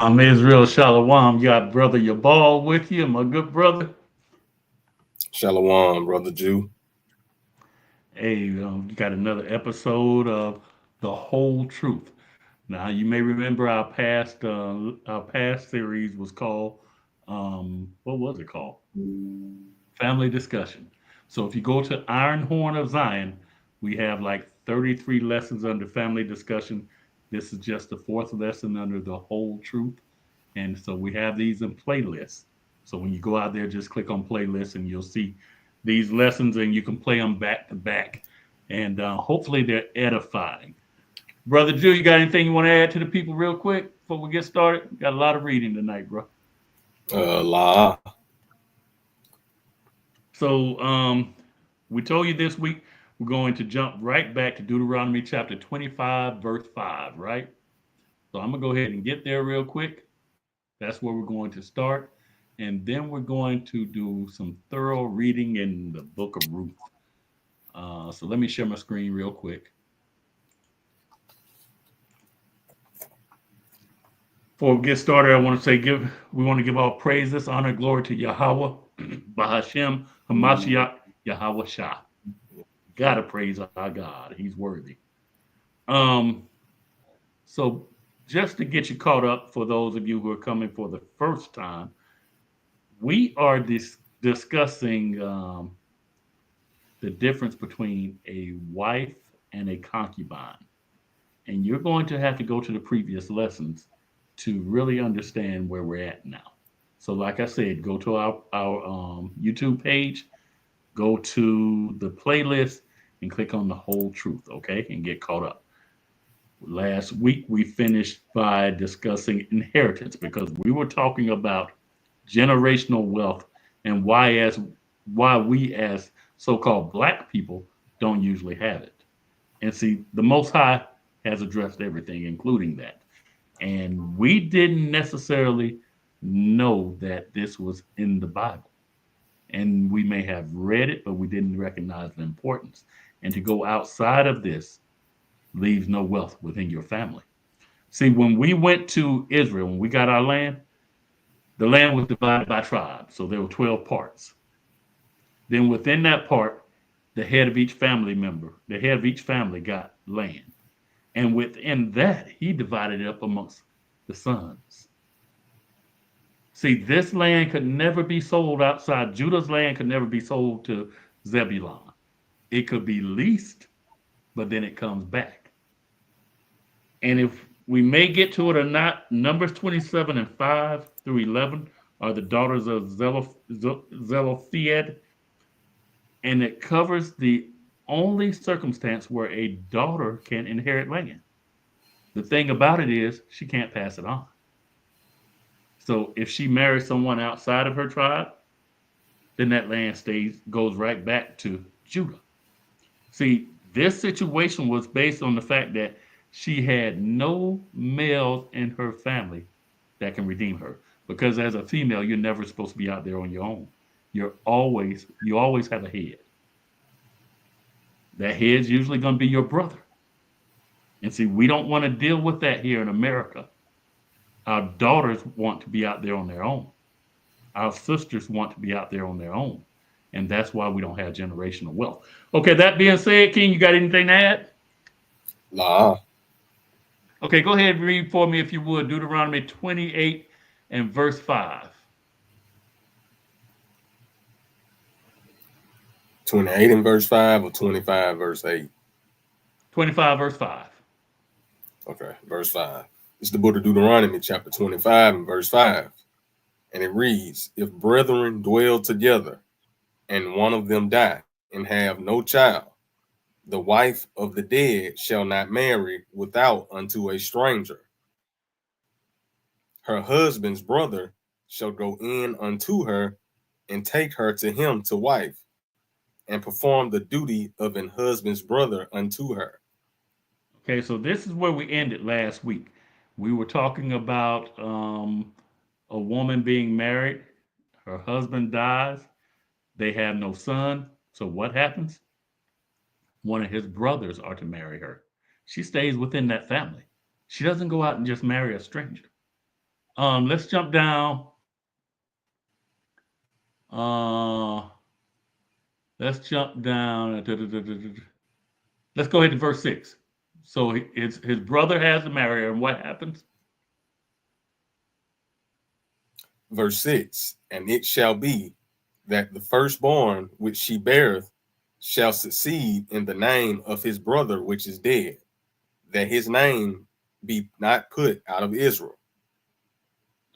Israel Shalom. You got brother Yabal with you, my good brother. Shalom, brother Jew. Hey, you got another episode of the whole truth. Now you may remember our past series was called what was it called? Family discussion. So if you go to Iron Horn of Zion, we have like 33 lessons under family discussion. This is just the fourth lesson under the whole truth. And so we have these in playlists. So when you go out there, just click on playlists and you'll see these lessons and you can play them back to back. And hopefully they're edifying. Brother Jew, you got anything you want to add to the people real quick before we get started? Got a lot of reading tonight, bro. La. So we told you this week we're going to jump right back to Deuteronomy chapter 25, verse 5, right? So I'm going to go ahead and get there real quick. That's where we're going to start. And then we're going to do some thorough reading in the book of Ruth. So let me share my screen real quick. Before we get started, I want to say we want to give all praises, honor, glory to Yahweh, Bahashem, Hamashiach, Yahweh Shah. Gotta praise our God. He's worthy. Um, so just to get you caught up for those of you who are coming for the first time, we are discussing the difference between a wife and a concubine. And you're going to have to go to the previous lessons to really understand where we're at now. So, like I said, go to our YouTube page, go to the playlist, and click on the whole truth, okay, and get caught up. Last week we finished by discussing inheritance because we were talking about generational wealth and why we as so-called black people don't usually have it. And see, the Most High has addressed everything, including that. And we didn't necessarily know that this was in the Bible. And we may have read it, but we didn't recognize the importance. And to go outside of this leaves no wealth within your family. See, when we went to Israel, when we got our land, the land was divided by tribes. So there were 12 parts. Then within that part, the head of each family got land. And within that, he divided it up amongst the sons. See, this land could never be sold outside. Judah's land could never be sold to Zebulon. It could be leased, but then it comes back. And if we may get to it or not, Numbers 27 and 5 through 11 are the daughters of Zelophehad, and it covers the only circumstance where a daughter can inherit land. The thing about it is, she can't pass it on. So if she marries someone outside of her tribe, then that land goes right back to Judah. See, this situation was based on the fact that she had no males in her family that can redeem her. Because as a female, you're never supposed to be out there on your own. You always have a head. That head's usually going to be your brother. And see, we don't want to deal with that here in America. Our daughters want to be out there on their own. Our sisters want to be out there on their own. And that's why we don't have generational wealth. Okay, that being said, King, you got anything to add? La. Okay, go ahead and read for me, if you would, Deuteronomy 28 and verse 5. 28 in verse 5 or 25 verse 8? 25 verse 5. Okay, verse 5. It's the book of Deuteronomy, chapter 25 and verse 5. And it reads, if brethren dwell together, and one of them die, and have no child, the wife of the dead shall not marry without unto a stranger. Her husband's brother shall go in unto her, and take her to him to wife, and perform the duty of an husband's brother unto her. Okay, so this is where we ended last week. We were talking about a woman being married, her husband dies, they have no son. So what happens? One of his brothers are to marry her. She stays within that family. She doesn't go out and just marry a stranger. Let's jump down. Uh, let's jump down. Let's go ahead to verse 6. So his brother has to marry her, and what happens? Verse 6, and it shall be that the firstborn which she beareth shall succeed in the name of his brother which is dead, that his name be not put out of Israel.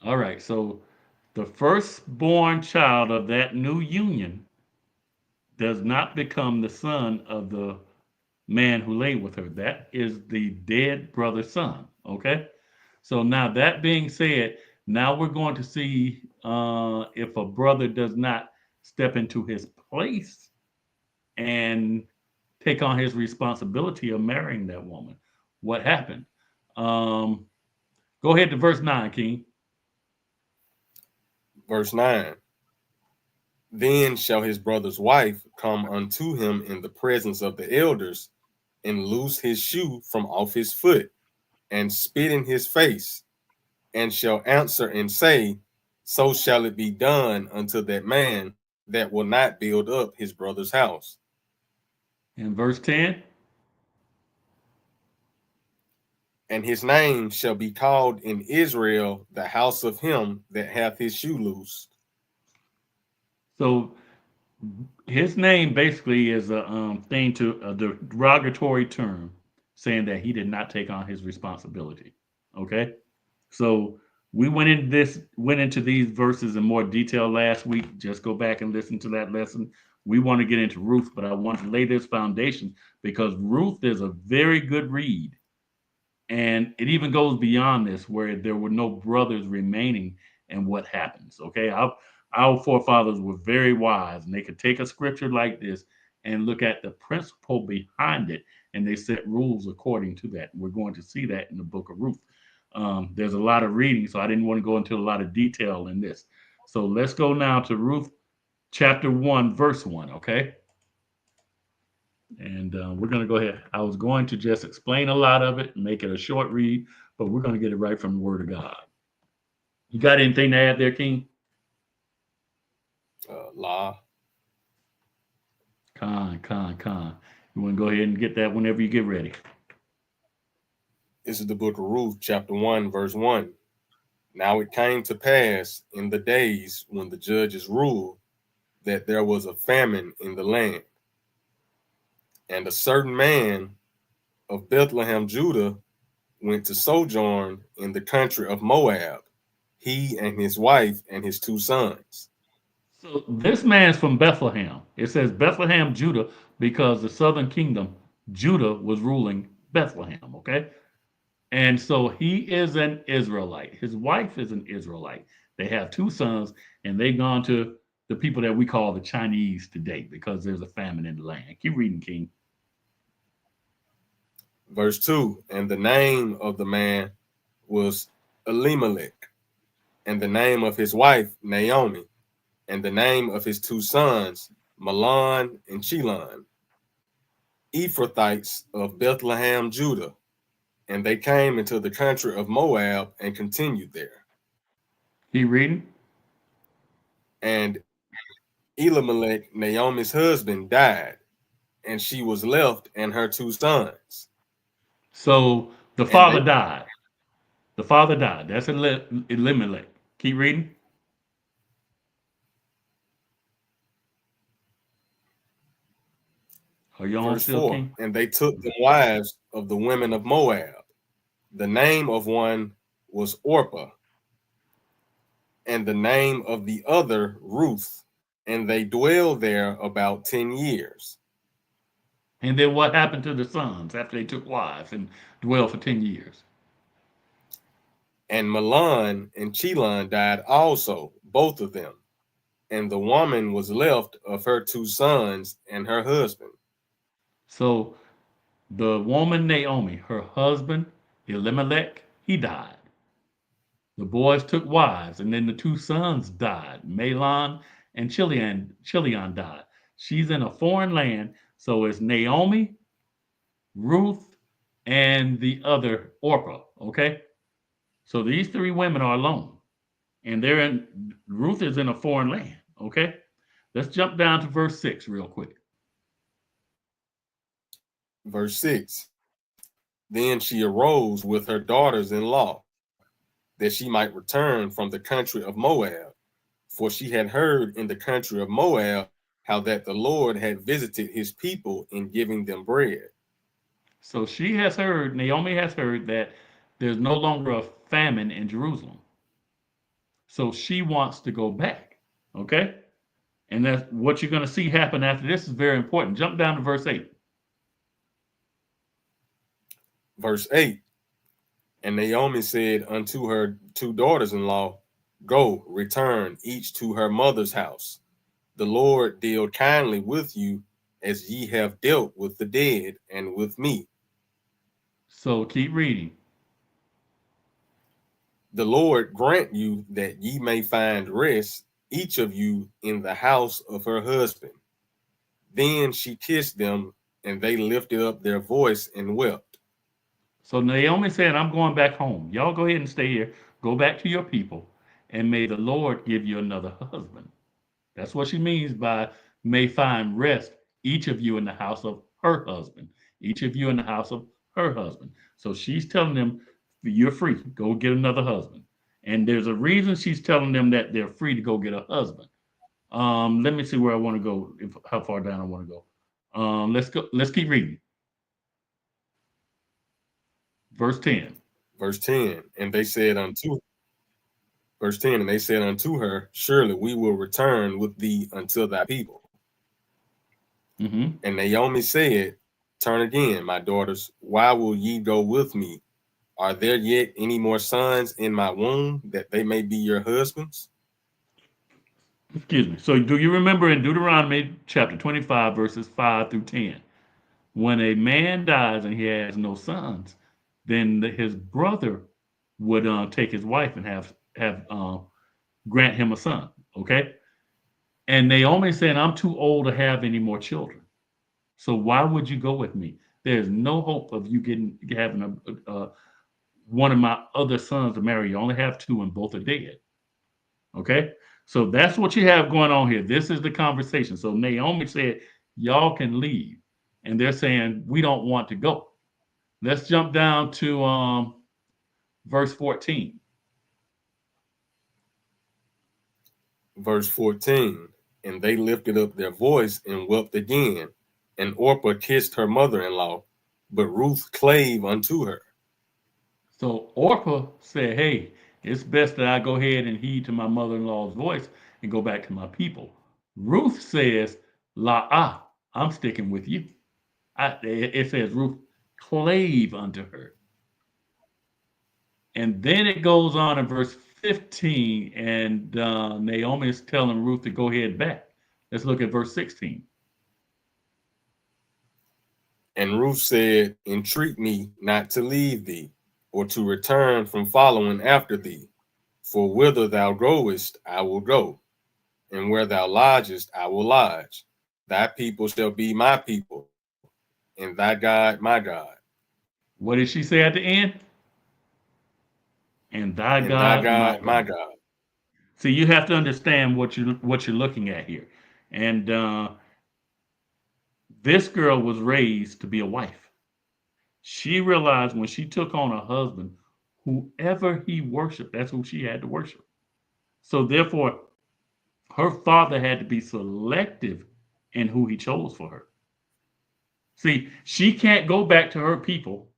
All right, so the firstborn child of that new union does not become the son of the man who lay with her. That is the dead brother's son. Okay. So now that being said, now we're going to see if a brother does not step into his place and take on his responsibility of marrying that woman. What happened? Um, Go ahead to verse 9, King. Verse 9, then shall his brother's wife come unto him in the presence of the elders, and loose his shoe from off his foot, and spit in his face, and shall answer and say, so shall it be done unto that man that will not build up his brother's house. In verse 10, And his name shall be called in Israel the house of him that hath his shoe loosed. so his name basically is a thing to a derogatory term saying that he did not take on his responsibility. Okay. So we went into these verses in more detail last week. Just go back and listen to that lesson. We want to get into Ruth, but I want to lay this foundation because Ruth is a very good read. And it even goes beyond this, where there were no brothers remaining and what happens. Okay. Our forefathers were very wise and they could take a scripture like this and look at the principle behind it and they set rules according to that. We're going to see that in the book of Ruth. There's a lot of reading, so I didn't want to go into a lot of detail in this. So let's go now to Ruth chapter 1, verse 1. Okay. And we're going to go ahead. I was going to just explain a lot of it and make it a short read, but we're going to get it right from the Word of God. You got anything to add there, King? La. Con. You want to go ahead and get that whenever you get ready. This is the book of Ruth, chapter 1, verse 1. Now it came to pass in the days when the judges ruled that there was a famine in the land. And a certain man of Bethlehem, Judah, went to sojourn in the country of Moab, he and his wife and his 2 sons. So this man's from Bethlehem. It says Bethlehem, Judah, because the southern kingdom, Judah, was ruling Bethlehem. Okay. And so he is an Israelite. His wife is an Israelite. They have 2 sons, and they've gone to the people that we call the Chinese today because there's a famine in the land. Keep reading, King. Verse 2, and the name of the man was Elimelech, and the name of his wife Naomi, and the name of his 2 sons Mahlon and Chilion, Ephrathites of Bethlehem, Judah. And they came into the country of Moab and continued there. Keep reading. And Elimelech, Naomi's husband, died, and she was left and her 2 sons. So the father died. The father died. That's Elimelech. Keep reading. Are you on Verse still, 4, King? and they took the wives of the women of Moab. The name of one was Orpah, and the name of the other Ruth, and they dwelled there about 10 years. And then what happened to the sons after they took wives and dwelled for 10 years? And Mahlon and Chilion died also, both of them. And the woman was left of her 2 sons and her husband. So the woman Naomi, her husband Elimelech, he died. The boys took wives, and then the 2 sons died. Mahlon and Chilion died. She's in a foreign land, so it's Naomi, Ruth, and the other Orpah. Okay, so these 3 women are alone. and Ruth is in a foreign land. Okay, let's jump down to verse 6 real quick. Verse 6. Then she arose with her daughters-in-law, that she might return from the country of Moab, for she had heard in the country of Moab how that the Lord had visited his people in giving them bread. So Naomi has heard that there's no longer a famine in Jerusalem. So she wants to go back. Okay, and that's what you're going to see happen after this is very important. Jump down to verse 8. Verse 8. And Naomi said unto her two daughters-in-law, Go, return each to her mother's house. The Lord deal kindly with you, as ye have dealt with the dead and with me. So keep reading. The Lord grant you that ye may find rest, each of you in the house of her husband. Then she kissed them, and they lifted up their voice and wept. So Naomi said, I'm going back home. Y'all go ahead and stay here. Go back to your people, and may the Lord give you another husband. That's what she means by may find rest, each of you in the house of her husband. Each of you in the house of her husband. So she's telling them, you're free. Go get another husband. And there's a reason she's telling them that they're free to go get a husband. Let me see where I want to go, how far down I want to go. Let's go. Let's keep reading. Verse 10. Verse 10. And they said unto Verse 10, and they said unto her, Surely we will return with thee unto thy people. Mm-hmm. And Naomi said, Turn again, my daughters. Why will ye go with me? Are there yet any more sons in my womb, that they may be your husbands? Excuse me. So do you remember in Deuteronomy chapter 25, verses 5 through 10, when a man dies and he has no sons, then his brother would take his wife and have grant him a son. Okay. And Naomi saying, I'm too old to have any more children. So why would you go with me? There's no hope of you having one of my other sons to marry. You only have two and both are dead. Okay. So that's what you have going on here. This is the conversation. So Naomi said, y'all can leave. And they're saying, we don't want to go. Let's jump down to verse 14. Verse 14. And they lifted up their voice and wept again. And Orpah kissed her mother-in-law, but Ruth clave unto her. So Orpah said, hey, it's best that I go ahead and heed to my mother-in-law's voice and go back to my people. Ruth says, I'm sticking with you. It says Ruth clave unto her. And then it goes on in verse 15, and Naomi is telling Ruth to go ahead back. Let's look at verse 16. And Ruth said, Entreat me not to leave thee, or to return from following after thee. For whither thou goest, I will go, and where thou lodgest, I will lodge. Thy people shall be my people, and thy God my God. What did she say at the end? And thy And God, thy God my God. See, you have to understand what you're looking at here. And this girl was raised to be a wife. She realized when she took on a husband, whoever he worshiped, that's who she had to worship. So therefore, her father had to be selective in who he chose for her. See, she can't go back to her people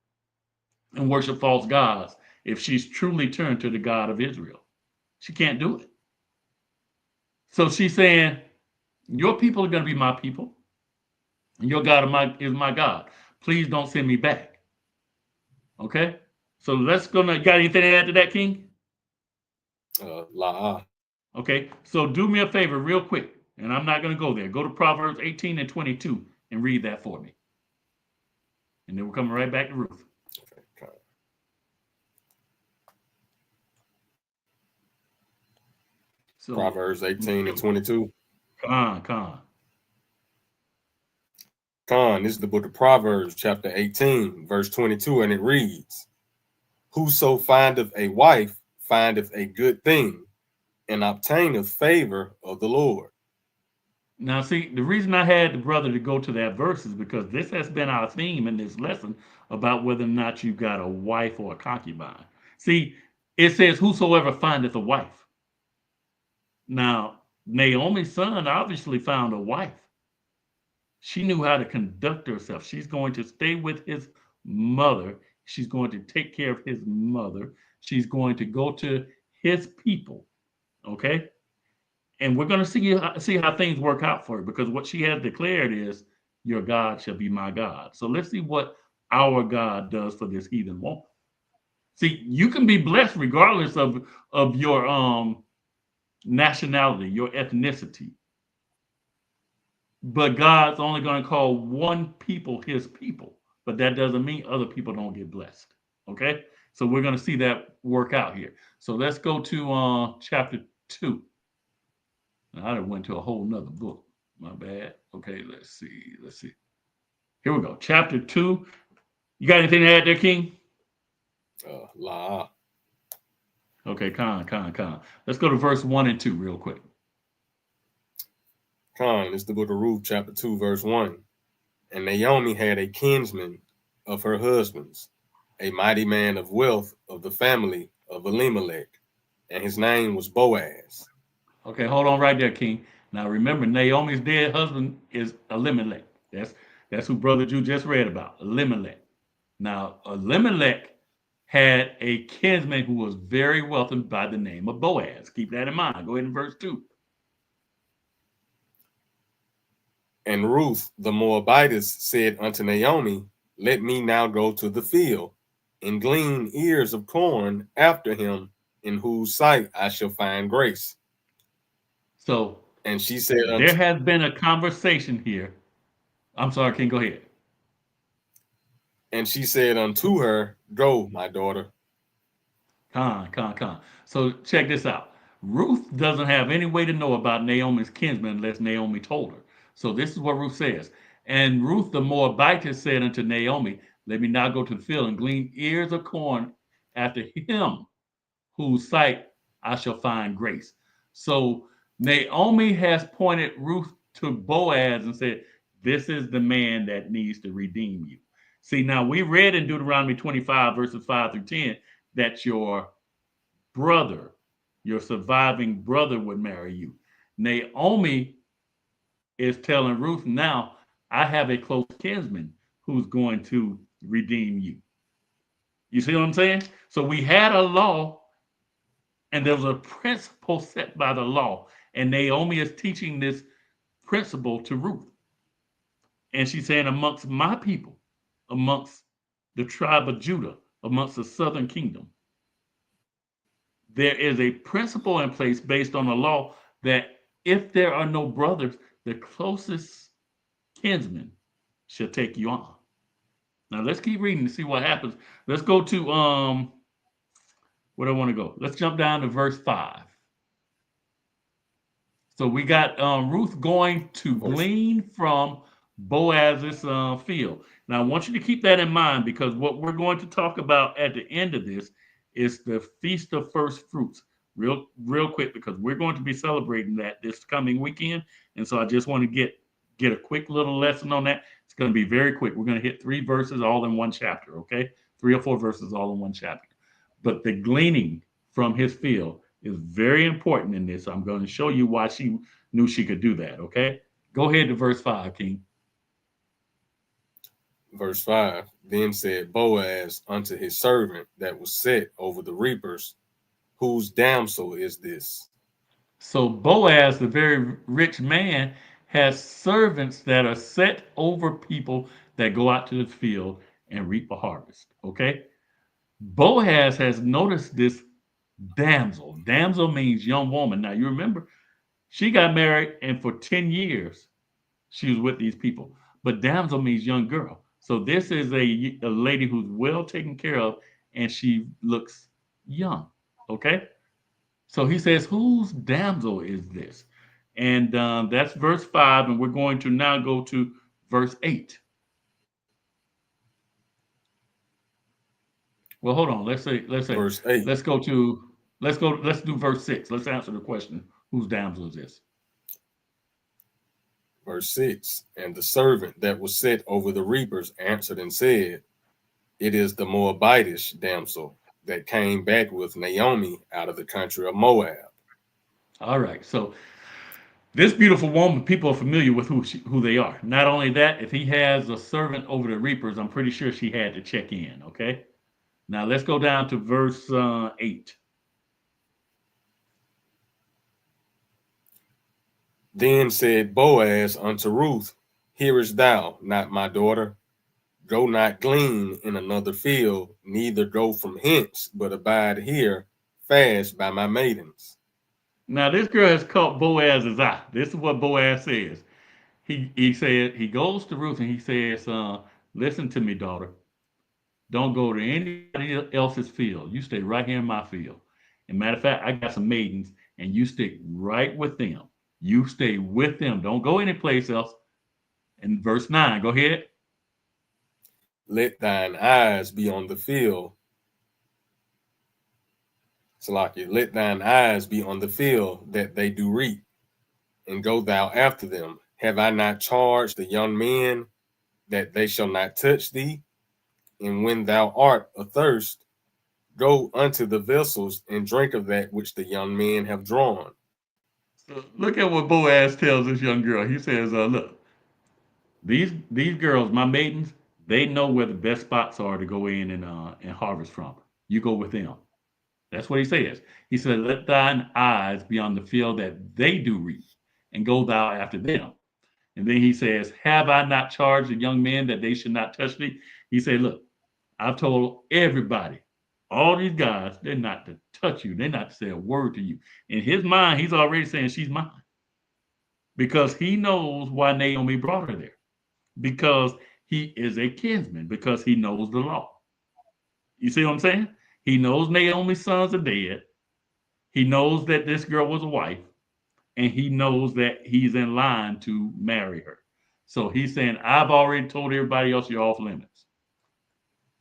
and worship false gods if she's truly turned to the God of Israel. She can't do it. So she's saying, your people are going to be my people, and your God is my God. Please don't send me back. Okay? So got anything to add to that, King? Okay, so do me a favor real quick, and I'm not going to go there. Go to Proverbs 18 and 22 and read that for me. And then we're coming right back to Ruth. Okay. So, Proverbs 18 and 22. Con. This is the book of Proverbs, chapter 18, verse 22, and it reads, Whoso findeth a wife findeth a good thing, and obtaineth favor of the Lord. Now, see, the reason I had the brother to go to that verse is because this has been our theme in this lesson about whether or not you got a wife or a concubine. See, it says, whosoever findeth a wife. Now, Naomi's son obviously found a wife. She knew how to conduct herself. She's going to stay with his mother. She's going to take care of his mother. She's going to go to his people. Okay? And we're going to see how things work out for her, because what she has declared is, your God shall be my God. So let's see what our God does for this heathen woman. See, you can be blessed regardless of your nationality, your ethnicity. But God's only going to call one people his people. But that doesn't mean other people don't get blessed. Okay? So we're going to see that work out here. So let's go to chapter 2. I done went to a whole nother book. My bad. Okay, let's see. Let's see. Here we go. Chapter 2. You got anything to add there, King? La. Okay, con. Let's go to verse 1 and 2 real quick. Con, it's the book of Ruth, chapter 2, verse 1. And Naomi had a kinsman of her husband's, a mighty man of wealth of the family of Elimelech, and his name was Boaz. Okay, hold on right there, King. Now remember, Naomi's dead husband is Elimelech. That's who Brother Jew just read about, Elimelech. Now, Elimelech had a kinsman who was very wealthy by the name of Boaz. Keep that in mind. Go ahead in verse 2. And Ruth the Moabitess said unto Naomi, let me now go to the field and glean ears of corn after him, in whose sight I shall find grace. So, and she said, there has been a conversation here. I'm sorry, King, go ahead. And she said unto her, go, my daughter. Con. So check this out. Ruth doesn't have any way to know about Naomi's kinsman unless Naomi told her. So this is what Ruth says. And Ruth the Moabitess said unto Naomi, let me now go to the field and glean ears of corn after him, whose sight I shall find grace. So Naomi has pointed Ruth to Boaz and said, this is the man that needs to redeem you. See, now we read in Deuteronomy 25, verses 5 through 10, that your brother, your surviving brother, would marry you. Naomi is telling Ruth, now I have a close kinsman who's going to redeem you. You see what I'm saying? So we had a law, and there was a principle set by the law, and Naomi is teaching this principle to Ruth. And she's saying, amongst my people, amongst the tribe of Judah, amongst the southern kingdom, there is a principle in place based on the law that if there are no brothers, the closest kinsman shall take you on. Now let's keep reading to see what happens. Let's go to where do I want to go? Let's jump down to verse 5. So we got Ruth going to glean from Boaz's field. Now I want you to keep that in mind, because what we're going to talk about at the end of this is the Feast of First Fruits. Real quick, because we're going to be celebrating that this coming weekend. And so I just want to get a quick little lesson on that. It's going to be very quick. We're going to hit 3 verses all in one chapter, okay? 3 or 4 verses all in one chapter. But the gleaning from his field is very important in this. I'm going to show you why she knew she could do that, okay? Go ahead to verse 5, King. Verse 5, then said Boaz unto his servant that was set over the reapers, whose damsel is this? So Boaz, the very rich man, has servants that are set over people that go out to the field and reap a harvest, okay? Boaz has noticed this damsel. Damsel means young woman. Now, you remember, she got married, and for 10 years, she was with these people. But damsel means young girl. So this is a lady who's well taken care of, and she looks young, okay? So he says, whose damsel is this? And that's verse 5, and we're going to now go to verse 8. Well, hold on. Let's say verse 8. Let's go to Let's go. Let's do verse 6. Let's answer the question: whose damsel is this? Verse 6. And the servant that was set over the reapers answered and said, it is the Moabitish damsel that came back with Naomi out of the country of Moab. All right. So this beautiful woman, people are familiar with who they are. Not only that, if he has a servant over the reapers, I'm pretty sure she had to check in. Okay. Now let's go down to verse 8. Then said Boaz unto Ruth, hearest thou not, my daughter? Go not glean in another field, neither go from hence, but abide here fast by my maidens. Now this girl has caught Boaz's eye. This is what Boaz says. He said he goes to Ruth and he says, "Listen to me, daughter. Don't go to anybody else's field. You stay right here in my field. And matter of fact, I got some maidens, and you stick right with them. You stay with them. Don't go anyplace else." In verse 9, go ahead. Let thine eyes be on the field. Salakia, let thine eyes be on the field that they do reap, and go thou after them. Have I not charged the young men that they shall not touch thee? And when thou art athirst, go unto the vessels and drink of that which the young men have drawn. So look at what Boaz tells this young girl. He says, "Look, these girls, my maidens, they know where the best spots are to go in and harvest from. You go with them." That's what he says. He said, "Let thine eyes be on the field that they do reap, and go thou after them." And then he says, "Have I not charged the young men that they should not touch thee?" He said, "Look, I've told everybody, all these guys, they're not to touch you. They're not to say a word to you." In his mind, he's already saying she's mine because he knows why Naomi brought her there. Because he is a kinsman, because he knows the law. You see what I'm saying? He knows Naomi's sons are dead. He knows that this girl was a wife, and he knows that he's in line to marry her. So he's saying, I've already told everybody else you're off limits.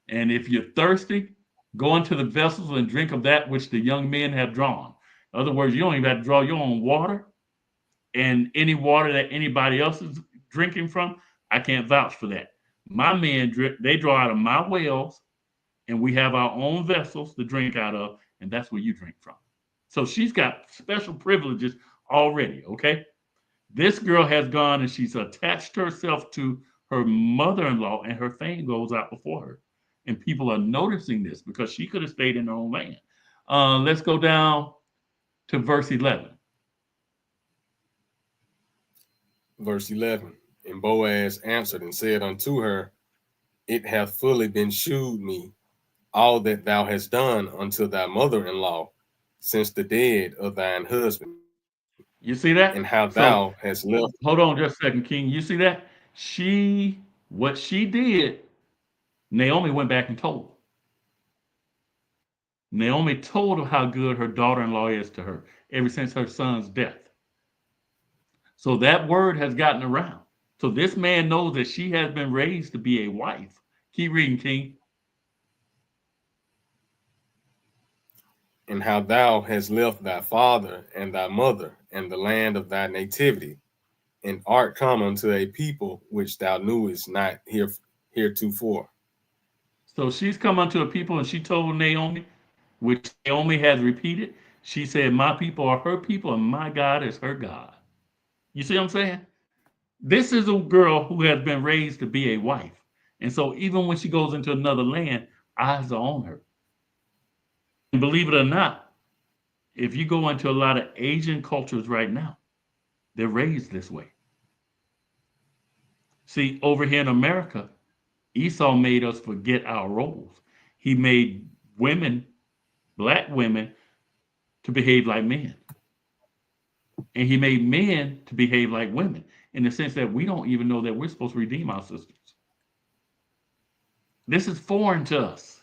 And if you're thirsty, go into the vessels and drink of that which the young men have drawn. In other words, you don't even have to draw your own water, and any water that anybody else is drinking from, I can't vouch for that. My men, they draw out of my wells, and we have our own vessels to drink out of, and that's where you drink from. So she's got special privileges already, okay? This girl has gone and she's attached herself to her mother-in-law, and her fame goes out before her. And people are noticing this because she could have stayed in her own land. Let's go down to verse 11. Verse 11. And Boaz answered and said unto her, it hath fully been shewed me all that thou hast done unto thy mother-in-law since the dead of thine husband. You see that? And how So thou hast left. hold on just a second, King. You see that? What she did, Naomi went back and told. Naomi told her how good her daughter-in-law is to her ever since her son's death. So that word has gotten around. So this man knows that she has been raised to be a wife. Keep reading, King. And how thou hast left thy father and thy mother and the land of thy nativity, and art come unto a people which thou knewest not heretofore. So she's come unto a people, and she told Naomi, which Naomi has repeated. She said, my people are her people, and my God is her God. You see what I'm saying? This is a girl who has been raised to be a wife. And so even when she goes into another land, eyes are on her. And believe it or not, if you go into a lot of Asian cultures right now, they're raised this way. See, over here in America, Esau made us forget our roles. He made women, black women, to behave like men. And he made men to behave like women in the sense that we don't even know that we're supposed to redeem our sisters. This is foreign to us.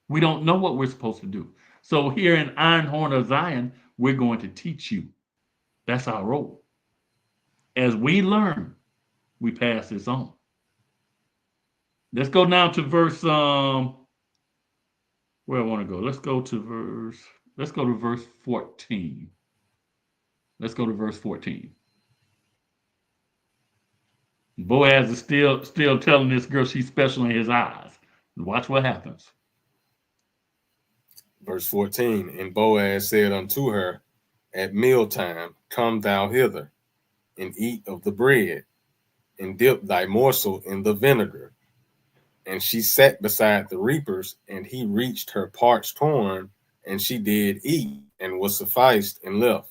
We don't know what we're supposed to do. So here in Iron Horn of Zion, we're going to teach you. That's our role. As we learn, we pass this on. Let's go now to verse, where I want to go. Let's go to verse Let's go to verse 14. Let's go to verse 14. Boaz is still telling this girl she's special in his eyes. Watch what happens. Verse 14, and Boaz said unto her, at mealtime, come thou hither, and eat of the bread, and dip thy morsel in the vinegar. And she sat beside the reapers, and he reached her parched corn, and she did eat, and was sufficed, and left.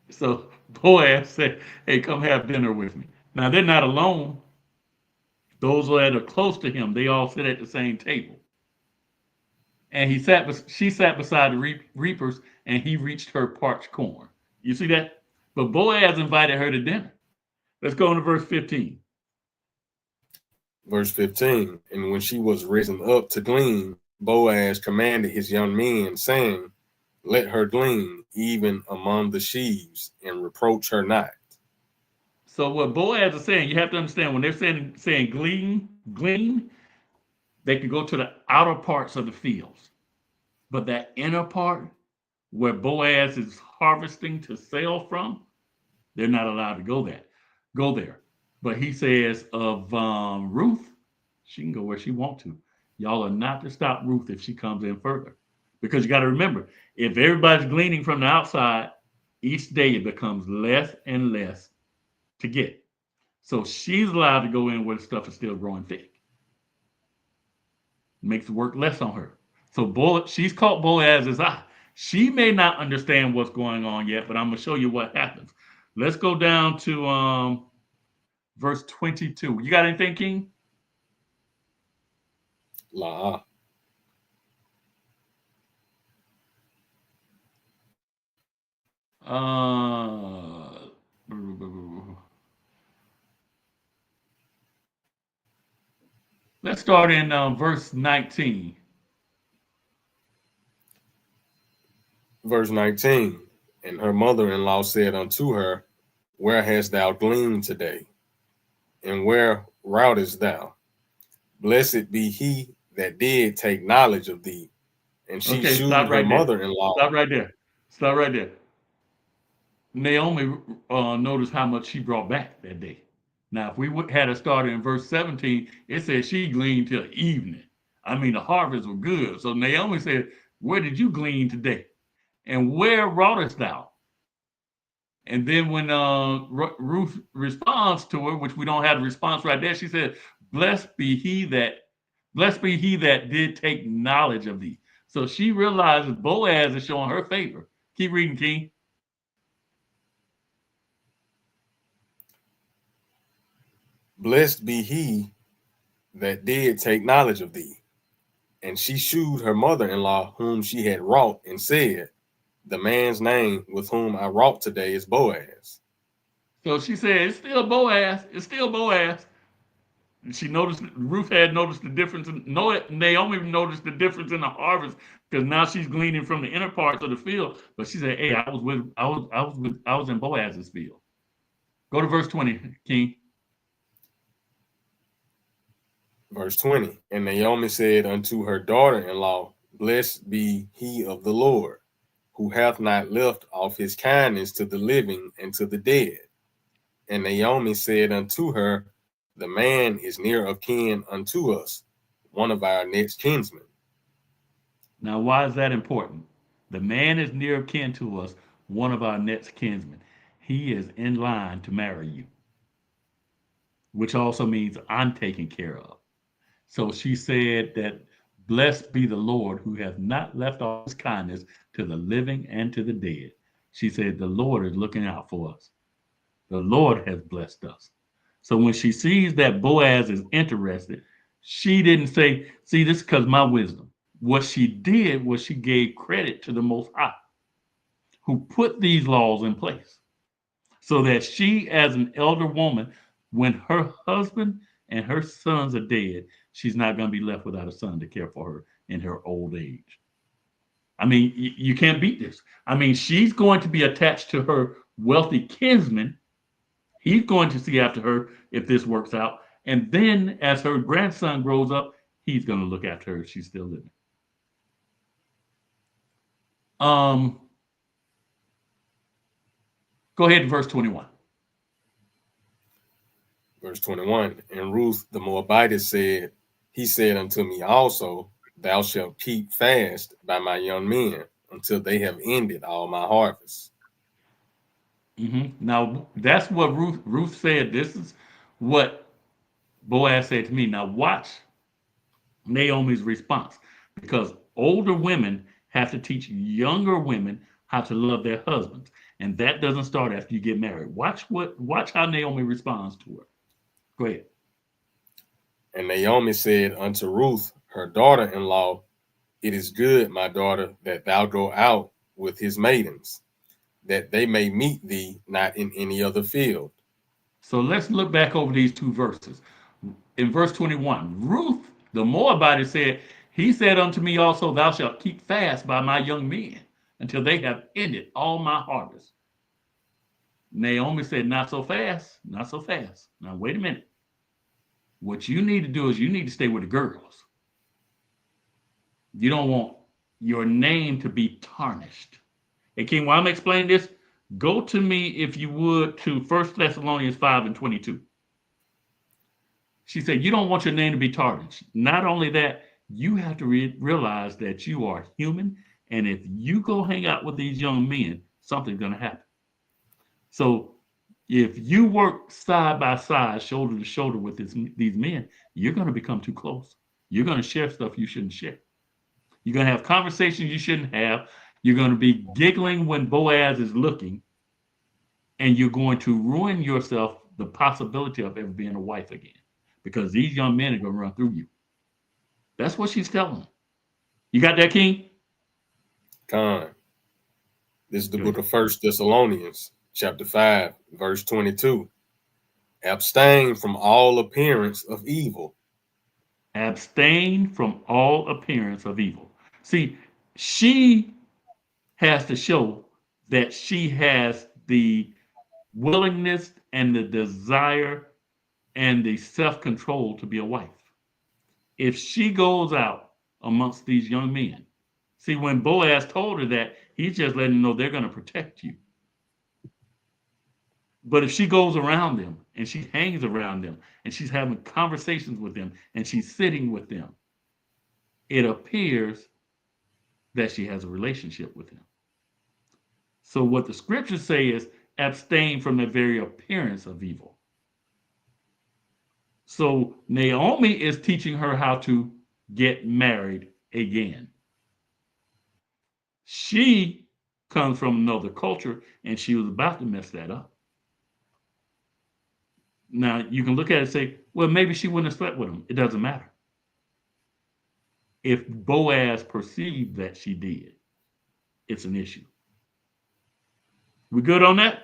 So Boaz said, hey, come have dinner with me. Now they're not alone. Those that are close to him, they all sit at the same table. And she sat beside the reapers, and he reached her parched corn. You see that? But Boaz invited her to dinner. Let's go into verse 15. Verse 15, and when she was risen up to glean, Boaz commanded his young men, saying, let her glean even among the sheaves, and reproach her not. So what Boaz is saying, you have to understand, when they're saying glean, they can go to the outer parts of the fields. But that inner part, where Boaz is harvesting to sell from, they're not allowed to go there. But he says of Ruth, she can go where she wants to. Y'all are not to stop Ruth if she comes in further. Because you got to remember, if everybody's gleaning from the outside, each day it becomes less and less to get. So she's allowed to go in where the stuff is still growing thick. Makes the work less on her. So she's caught Boaz's eye. She may not understand what's going on yet, but I'm going to show you what happens. Let's go down to verse 22. You got anything, King? La. Let's start in verse 19. Verse 19, and her mother-in-law said unto her, where hast thou gleaned today? And where routest thou? Blessed be he that did take knowledge of thee. And she Okay, shewed her mother-in-law. Stop right there. Naomi noticed how much she brought back that day. Now, if we had it started in verse 17, it said she gleaned till evening. I mean, the harvest was good. So Naomi said, where did you glean today? And where wroughtest thou? And then when Ruth responds to her, which we don't have a response right there, she said, blessed be he that did take knowledge of thee. So she realizes Boaz is showing her favor. Keep reading, King. Blessed be he that did take knowledge of thee. And she shewed her mother-in-law whom she had wrought, and said, the man's name with whom I wrought today is Boaz. So she said, it's still Boaz. And Ruth had noticed the difference. Naomi noticed the difference in the harvest, because now she's gleaning from the inner parts of the field. But she said, hey, I was in Boaz's field. Go to verse 20, King. Verse 20, and Naomi said unto her daughter-in-law, blessed be he of the Lord, who hath not left off his kindness to the living and to the dead. And Naomi said unto her, the man is near of kin unto us, one of our next kinsmen. Now, why is that important? The man is near of kin to us, one of our next kinsmen. He is in line to marry you, which also means I'm taken care of. So she said that blessed be the Lord who hath not left off his kindness to the living and to the dead. She said the Lord is looking out for us. The Lord has blessed us. So when she sees that Boaz is interested, she didn't say, see, this is because my wisdom. What she did was she gave credit to the Most High, who put these laws in place, so that she, as an elder woman, when her husband and her sons are dead, she's not going to be left without a son to care for her in her old age. I mean, you can't beat this. I mean, she's going to be attached to her wealthy kinsman. He's going to see after her if this works out. And then as her grandson grows up, he's going to look after her if she's still living. Um, go ahead to verse 21. Verse 21. And Ruth the Moabitess said, he said unto me also, thou shalt keep fast by my young men until they have ended all my harvest. Now that's what Ruth said. This is what Boaz said to me. Now watch Naomi's response, because older women have to teach younger women how to love their husbands, and that doesn't start after you get married. Watch how Naomi responds to her. Go ahead. And Naomi said unto Ruth, her daughter-in-law, it is good, my daughter, that thou go out with his maidens, that they may meet thee not in any other field. So let's look back over these two verses. In verse 21, Ruth the Moabite said, he said unto me also, thou shalt keep fast by my young men until they have ended all my harvest. Naomi said, not so fast, not so fast. Now, wait a minute. What you need to do is you need to stay with the girls. You don't want your name to be tarnished. Hey, King, while I'm explaining this, go to me, if you would, to 1 Thessalonians 5 and 22. She said, you don't want your name to be tarnished. Not only that, you have to realize that you are human. And if you go hang out with these young men, something's going to happen. So if you work side by side, shoulder to shoulder with these men, you're going to become too close. You're going to share stuff you shouldn't share. You're going to have conversations you shouldn't have. You're going to be giggling when Boaz is looking. And you're going to ruin yourself the possibility of ever being a wife again, because these young men are going to run through you. That's what she's telling them. You got that, King? Con. This is the book of 1 Thessalonians, chapter 5, verse 22. Abstain from all appearance of evil. Abstain from all appearance of evil. See, she has to show that she has the willingness and the desire and the self-control to be a wife. If she goes out amongst these young men, see, when Boaz told her that, he's just letting her know they're going to protect you. But if she goes around them and she hangs around them and she's having conversations with them and she's sitting with them, it appears that she has a relationship with him. So what the scriptures say is abstain from the very appearance of evil. So Naomi is teaching her how to get married again. She comes from another culture and she was about to mess that up. Now you can look at it and say, well, maybe she wouldn't have slept with him. It doesn't matter. If Boaz perceived that she did, it's an issue. We good on that?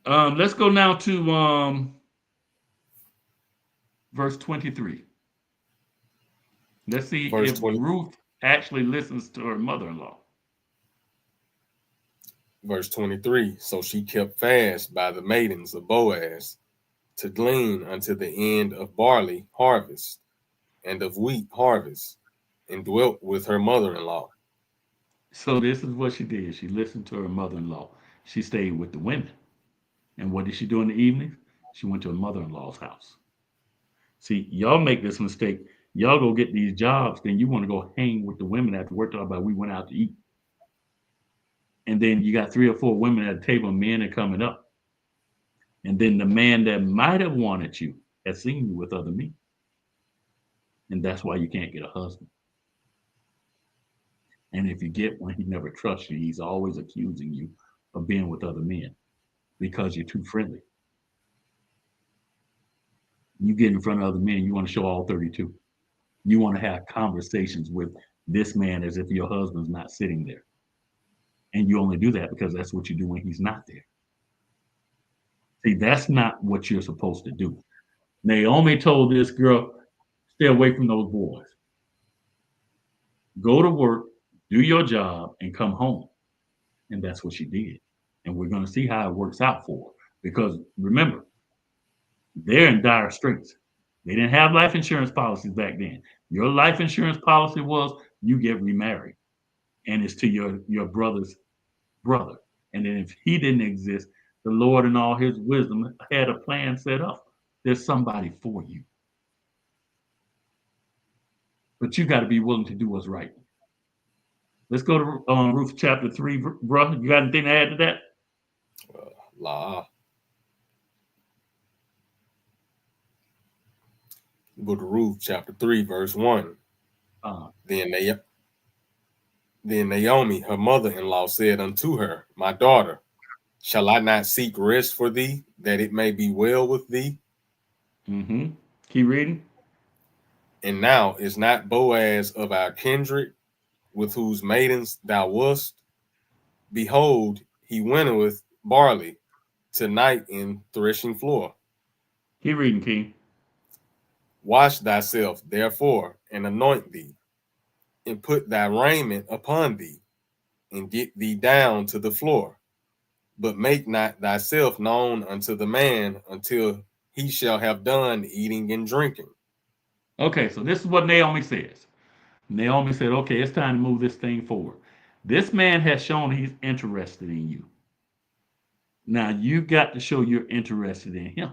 Let's go now to verse 23. Let's see if Ruth actually listens to her mother-in-law. Verse 23. So she kept fast by the maidens of Boaz to glean unto the end of barley harvest and of wheat harvest, and dwelt with her mother-in-law. So this is what she did. She listened to her mother-in-law. She stayed with the women. And what did she do in the evenings? She went to her mother-in-law's house. See, y'all make this mistake. Y'all go get these jobs, then you want to go hang with the women after work. Talk about we went out to eat. And then you got 3 or 4 women at the table, men are coming up. And then the man that might have wanted you has seen you with other men. And that's why you can't get a husband. And if you get one, he never trusts you. He's always accusing you of being with other men because you're too friendly. You get in front of other men, you want to show all 32. You want to have conversations with this man as if your husband's not sitting there. And you only do that because that's what you do when he's not there. See, that's not what you're supposed to do. Naomi told this girl, stay away from those boys. Go to work, do your job, and come home. And that's what she did. And we're going to see how it works out for her. Because remember, they're in dire straits. They didn't have life insurance policies back then. Your life insurance policy was you get remarried. and it's to your brother's brother. And then if he didn't exist, the Lord in all his wisdom had a plan set up. There's somebody for you. But you got to be willing to do what's right. Let's go to Ruth chapter 3, bro. You got anything to add to that? La. Book of Ruth chapter 3, verse 1. Then Naomi, her mother-in-law, said unto her, My daughter, shall I not seek rest for thee, that it may be well with thee? Mm-hmm. Keep reading. And now is not Boaz of our kindred, with whose maidens thou wast? Behold, he winnoweth barley tonight in threshing floor. Keep reading, King. Wash thyself, therefore, and anoint thee, and put thy raiment upon thee, and get thee down to the floor. But make not thyself known unto the man until he shall have done eating and drinking. Okay, so this is what Naomi says. Naomi said, okay, it's time to move this thing forward. This man has shown he's interested in you. Now you got to show you're interested in him.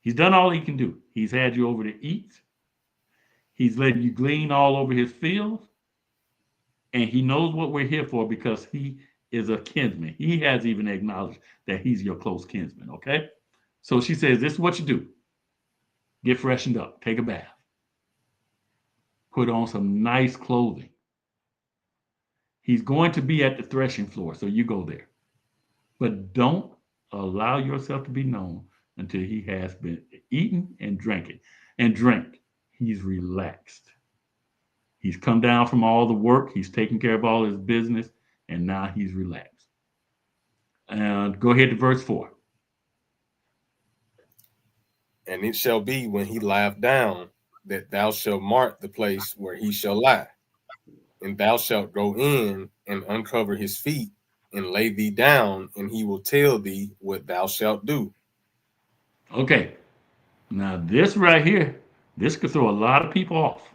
He's done all he can do. He's had you over to eat. He's letting you glean all over his fields. And he knows what we're here for because he is a kinsman. He has even acknowledged that he's your close kinsman, okay? So she says, this is what you do. Get freshened up. Take a bath. Put on some nice clothing. He's going to be at the threshing floor, so you go there. But don't allow yourself to be known until he has been eaten and drinking. And drink. He's relaxed. He's come down from all the work. He's taken care of all his business, and now he's relaxed. Go ahead to verse 4. And it shall be when he lieth down that thou shalt mark the place where he shall lie. And thou shalt go in and uncover his feet and lay thee down, and he will tell thee what thou shalt do. Okay. Now, this right here, this could throw a lot of people off.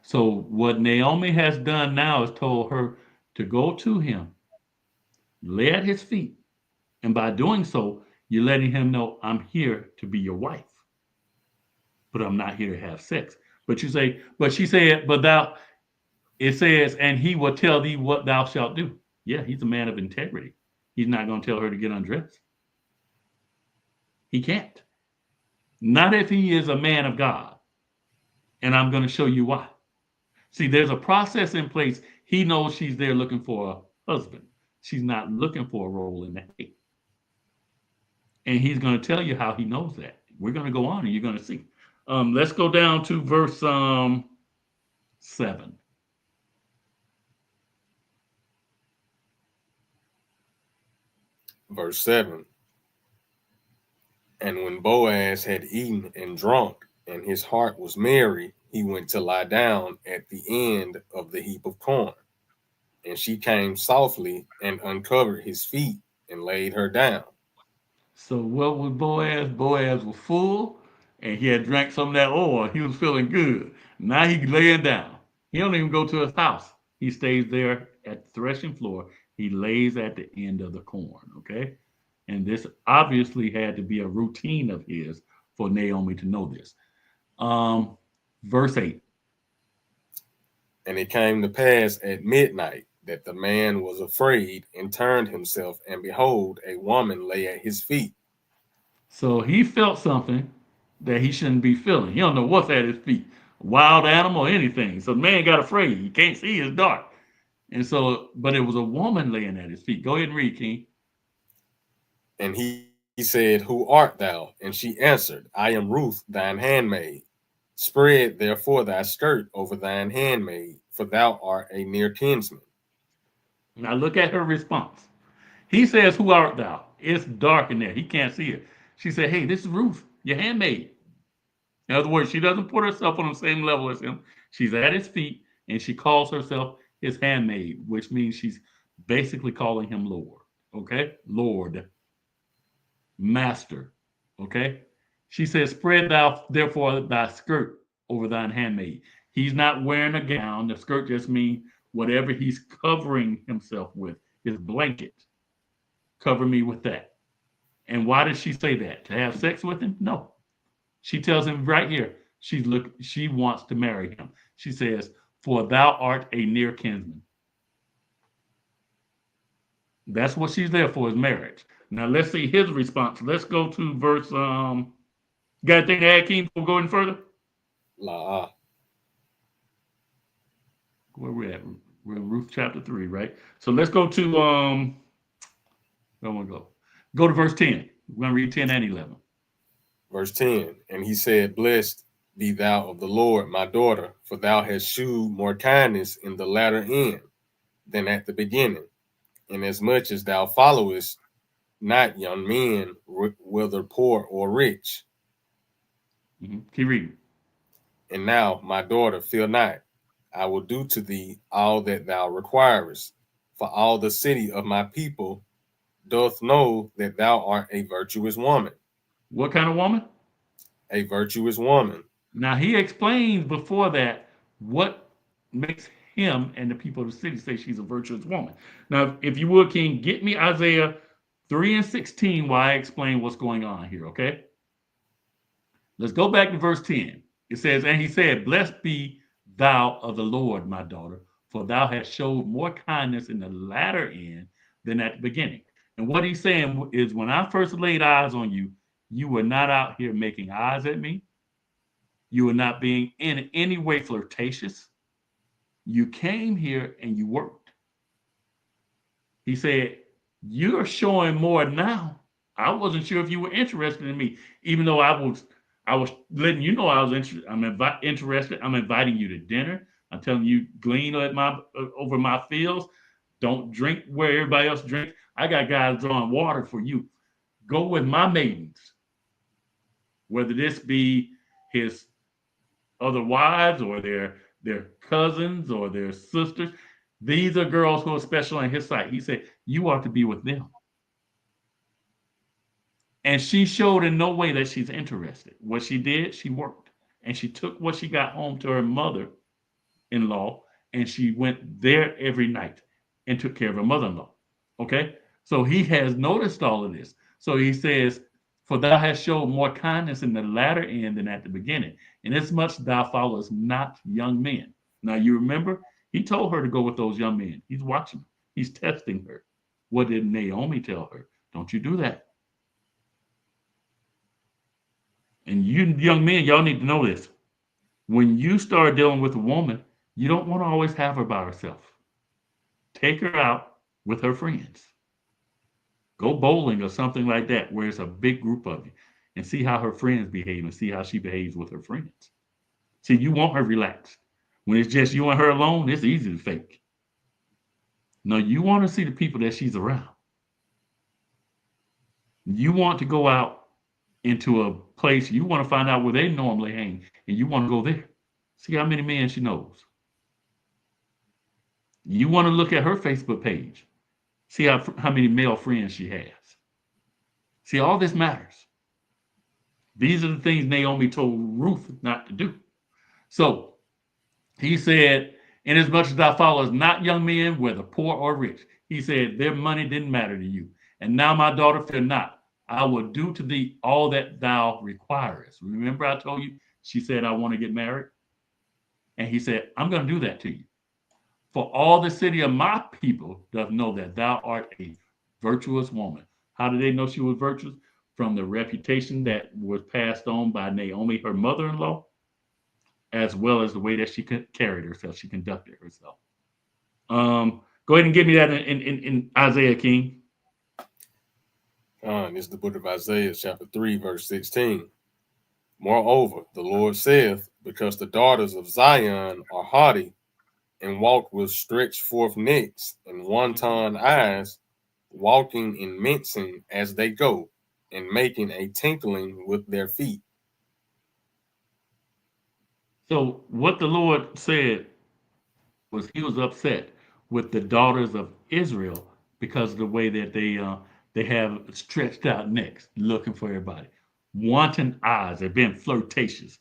So, what Naomi has done now is told her to go to him, lay at his feet, and by doing so, you're letting him know, I'm here to be your wife, but I'm not here to have sex. But you say, but she said, but thou, it says, and he will tell thee what thou shalt do. Yeah, he's a man of integrity. He's not going to tell her to get undressed. He can't. Not if he is a man of God. And I'm going to show you why. See, there's a process in place. He knows she's there looking for a husband. She's not looking for a role in that. And he's going to tell you how he knows that. We're going to go on and you're going to see. Let's go down to verse 7. Verse 7. And when Boaz had eaten and drunk, and his heart was merry, he went to lie down at the end of the heap of corn. And she came softly and uncovered his feet and laid her down. So what was Boaz? Boaz was full and he had drank some of that oil. He was feeling good. Now he's laying down. He don't even go to his house. He stays there at the threshing floor. He lays at the end of the corn, okay? And this obviously had to be a routine of his for Naomi to know this. Verse 8. And it came to pass at midnight that the man was afraid and turned himself, and behold, a woman lay at his feet. So he felt something that he shouldn't be feeling. He don't know what's at his feet, wild animal or anything. So the man got afraid. He can't see, it's dark. And so, but it was a woman laying at his feet. Go ahead and read, King. And he said, Who art thou? And she answered, I am Ruth, thine handmaid. Spread therefore thy skirt over thine handmaid, for thou art a near kinsman. Now look at her response. He says, Who art thou? It's dark in there. He can't see it. She said, Hey, this is Ruth, your handmaid. In other words, she doesn't put herself on the same level as him. She's at his feet and she calls herself his handmaid, which means she's basically calling him Lord. Okay? Lord. Master. Okay? She says, Spread thou therefore thy skirt over thine handmaid. He's not wearing a gown. The skirt just means whatever he's covering himself with, his blanket. Cover me with that. And why does she say that? To have sex with him? No. She tells him right here, she wants to marry him. She says, "For thou art a near kinsman." That's what she's there for, is marriage. Now let's see his response. Let's go to verse got anything to add, King, before going further? La. Where we at? We're in Ruth chapter 3, right? So let's go to where I want to go. Go to verse 10. We're gonna read 10 and 11. Verse 10. And he said, Blessed be thou of the Lord, my daughter, for thou hast shewed more kindness in the latter end than at the beginning, inasmuch as thou followest not young men, whether poor or rich. Keep reading. And now, my daughter, fear not. I will do to thee all that thou requirest, for all the city of my people doth know that thou art a virtuous woman. What kind of woman? A virtuous woman. Now he explains before that what makes him and the people of the city say she's a virtuous woman. Now, if you would, King, get me Isaiah 3 and 16 while I explain what's going on here, okay? Let's go back to verse 10. It says, and he said, Blessed be thou of the Lord, my daughter, for thou hast showed more kindness in the latter end than at the beginning. And what he's saying is, when I first laid eyes on you, you were not out here making eyes at me. You were not being in any way flirtatious. You came here and you worked. He said, you're showing more now. I wasn't sure if you were interested in me, even though I was letting you know I was interested. I'm interested. I'm inviting you to dinner. I'm telling you, glean at over my fields. Don't drink where everybody else drinks. I got guys drawing water for you. Go with my maidens, whether this be his other wives or their cousins or their sisters. These are girls who are special in his sight. He said, you ought to be with them. And she showed in no way that she's interested. What she did, she worked. And she took what she got home to her mother-in-law, and she went there every night and took care of her mother-in-law. Okay? So he has noticed all of this. So he says, for thou hast showed more kindness in the latter end than at the beginning, inasmuch thou followest not young men. Now you remember, he told her to go with those young men. He's watching her. He's testing her. What did Naomi tell her? Don't you do that. And you young men, y'all need to know this. When you start dealing with a woman, you don't want to always have her by herself. Take her out with her friends. Go bowling or something like that, where it's a big group of you, and see how her friends behave and see how she behaves with her friends. See, you want her relaxed. When it's just you and her alone, it's easy to fake. No, you want to see the people that she's around. You want to go out into a place, you want to find out where they normally hang, and you want to go there. See how many men she knows. You want to look at her Facebook page. See how many male friends she has. See, all this matters. These are the things Naomi told Ruth not to do. So he said, inasmuch as thou followest not young men, whether poor or rich, he said, their money didn't matter to you. And now, my daughter, fear not. I will do to thee all that thou requirest. Remember I told you, she said, I want to get married. And he said, I'm going to do that to you. For all the city of my people doth know that thou art a virtuous woman. How did they know she was virtuous? From the reputation that was passed on by Naomi, her mother-in-law, as well as the way that she carried herself, she conducted herself. Go ahead and give me that in Isaiah, King. This is the book of Isaiah, chapter 3, verse 16. Moreover, the Lord saith, because the daughters of Zion are haughty, and walk with stretched forth necks and wanton eyes, walking and mincing as they go, and making a tinkling with their feet. So what the Lord said was he was upset with the daughters of Israel because of the way that they have stretched out necks looking for everybody. Wanton eyes, they're being flirtatious.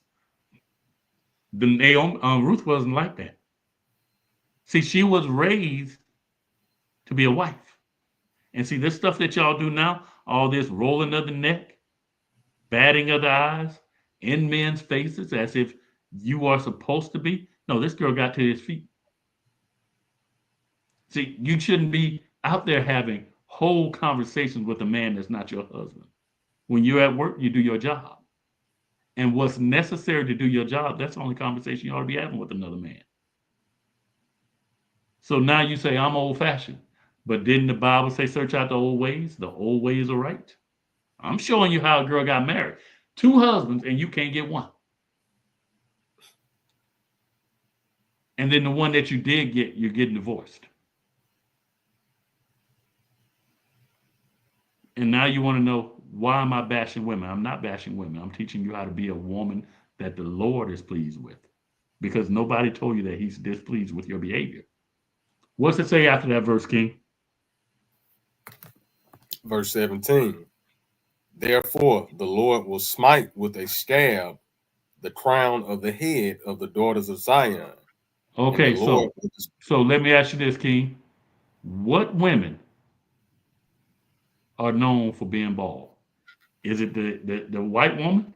Ruth wasn't like that. See, she was raised to be a wife. And see, this stuff that y'all do now, all this rolling of the neck, batting of the eyes, in men's faces, as if you are supposed to be. No, this girl got to his feet. See, you shouldn't be out there having whole conversations with a man that's not your husband. When you're at work, you do your job. And what's necessary to do your job, that's the only conversation you ought to be having with another man. So now you say, I'm old fashioned. But didn't the Bible say, search out the old ways? The old ways are right. I'm showing you how a girl got married. 2 husbands, and you can't get one. And then the one that you did get, you're getting divorced. And now you want to know, why am I bashing women? I'm not bashing women. I'm teaching you how to be a woman that the Lord is pleased with. Because nobody told you that he's displeased with your behavior. What's it say after that verse, King? Verse 17. Therefore, the Lord will smite with a scab the crown of the head of the daughters of Zion. Okay, so let me ask you this, King. What women are known for being bald? Is it the white woman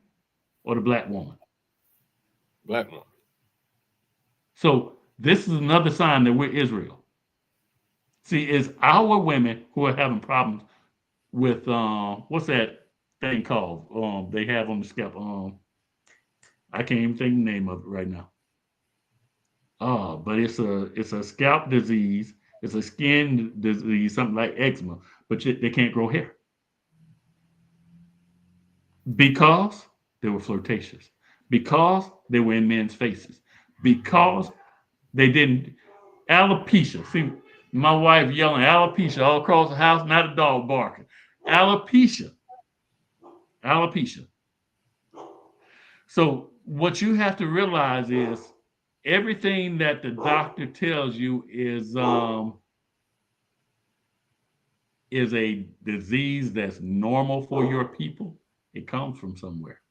or the black woman? Black woman. So this is another sign that we're Israel. See, it's our women who are having problems with what's that thing called? They have on the scalp. I can't even think the name of it right now. But it's a scalp disease. It's a skin disease, something like eczema, but they can't grow hair because they were flirtatious, because they were in men's faces, because they didn't. Alopecia. See, my wife yelling alopecia all across the house, not a dog barking. Alopecia. Alopecia. So what you have to realize is everything that the doctor tells you is a disease that's normal for your people. It comes from somewhere.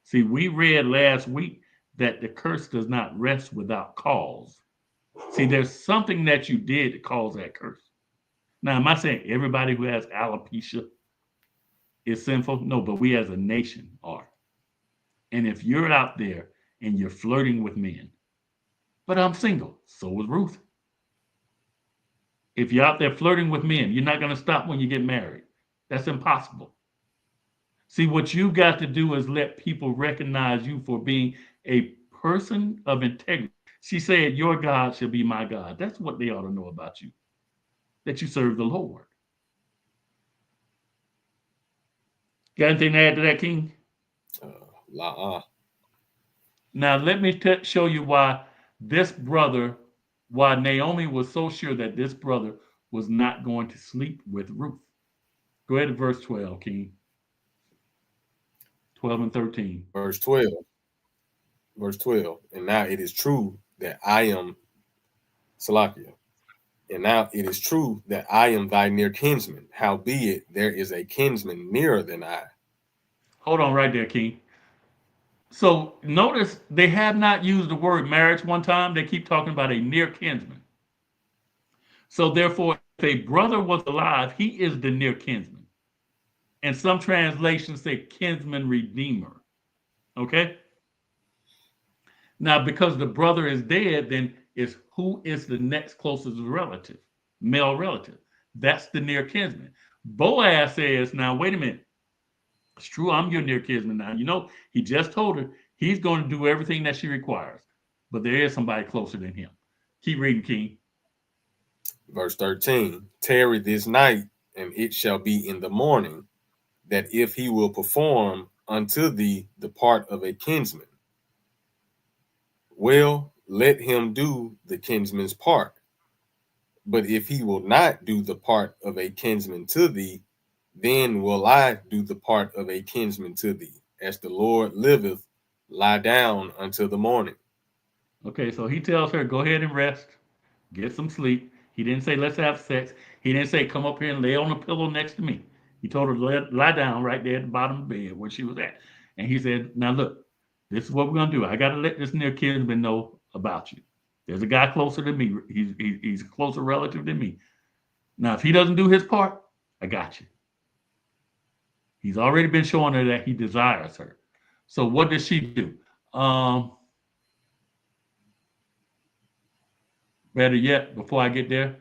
See, we read last week that the curse does not rest without cause. See, there's something that you did to cause that curse. Now, am I saying everybody who has alopecia is sinful? No, but we as a nation are. And if you're out there and you're flirting with men, but I'm single, so was Ruth. If you're out there flirting with men, you're not going to stop when you get married. That's impossible. See, what you got to do is let people recognize you for being a person of integrity. She said, your God shall be my God. That's what they ought to know about you, that you serve the Lord. Got anything to add to that, King? Now, let me show you why why Naomi was so sure that this brother was not going to sleep with Ruth. Go ahead to verse 12, King. 12 and 13. Verse 12. And now it is true that I am Salakia. And now it is true that I am thy near kinsman. Howbeit there is a kinsman nearer than I. Hold on right there, King. So notice they have not used the word marriage one time. They keep talking about a near kinsman. So therefore, if a brother was alive, he is the near kinsman. And some translations say kinsman redeemer. Okay? Now, because the brother is dead, then it's who is the next closest relative, male relative. That's the near kinsman. Boaz says, now, wait a minute. It's true, I'm your near kinsman now. You know, he just told her he's going to do everything that she requires. But there is somebody closer than him. Keep reading, King. Verse 13. Tarry this night, and it shall be in the morning, that if he will perform unto thee the part of a kinsman, well, let him do the kinsman's part. But if he will not do the part of a kinsman to thee, then will I do the part of a kinsman to thee. As the Lord liveth, lie down until the morning. Okay, so he tells her, go ahead and rest, get some sleep. He didn't say, let's have sex. He didn't say, come up here and lay on the pillow next to me. He told her to lie down right there at the bottom of the bed where she was at. And he said, now look, This is what we're gonna do. I gotta let this near kinsman know about you. There's a guy closer than me. He's a closer relative than me. Now, if he doesn't do his part, I got you. He's already been showing her that he desires her. So what does she do? Better yet, before I get there,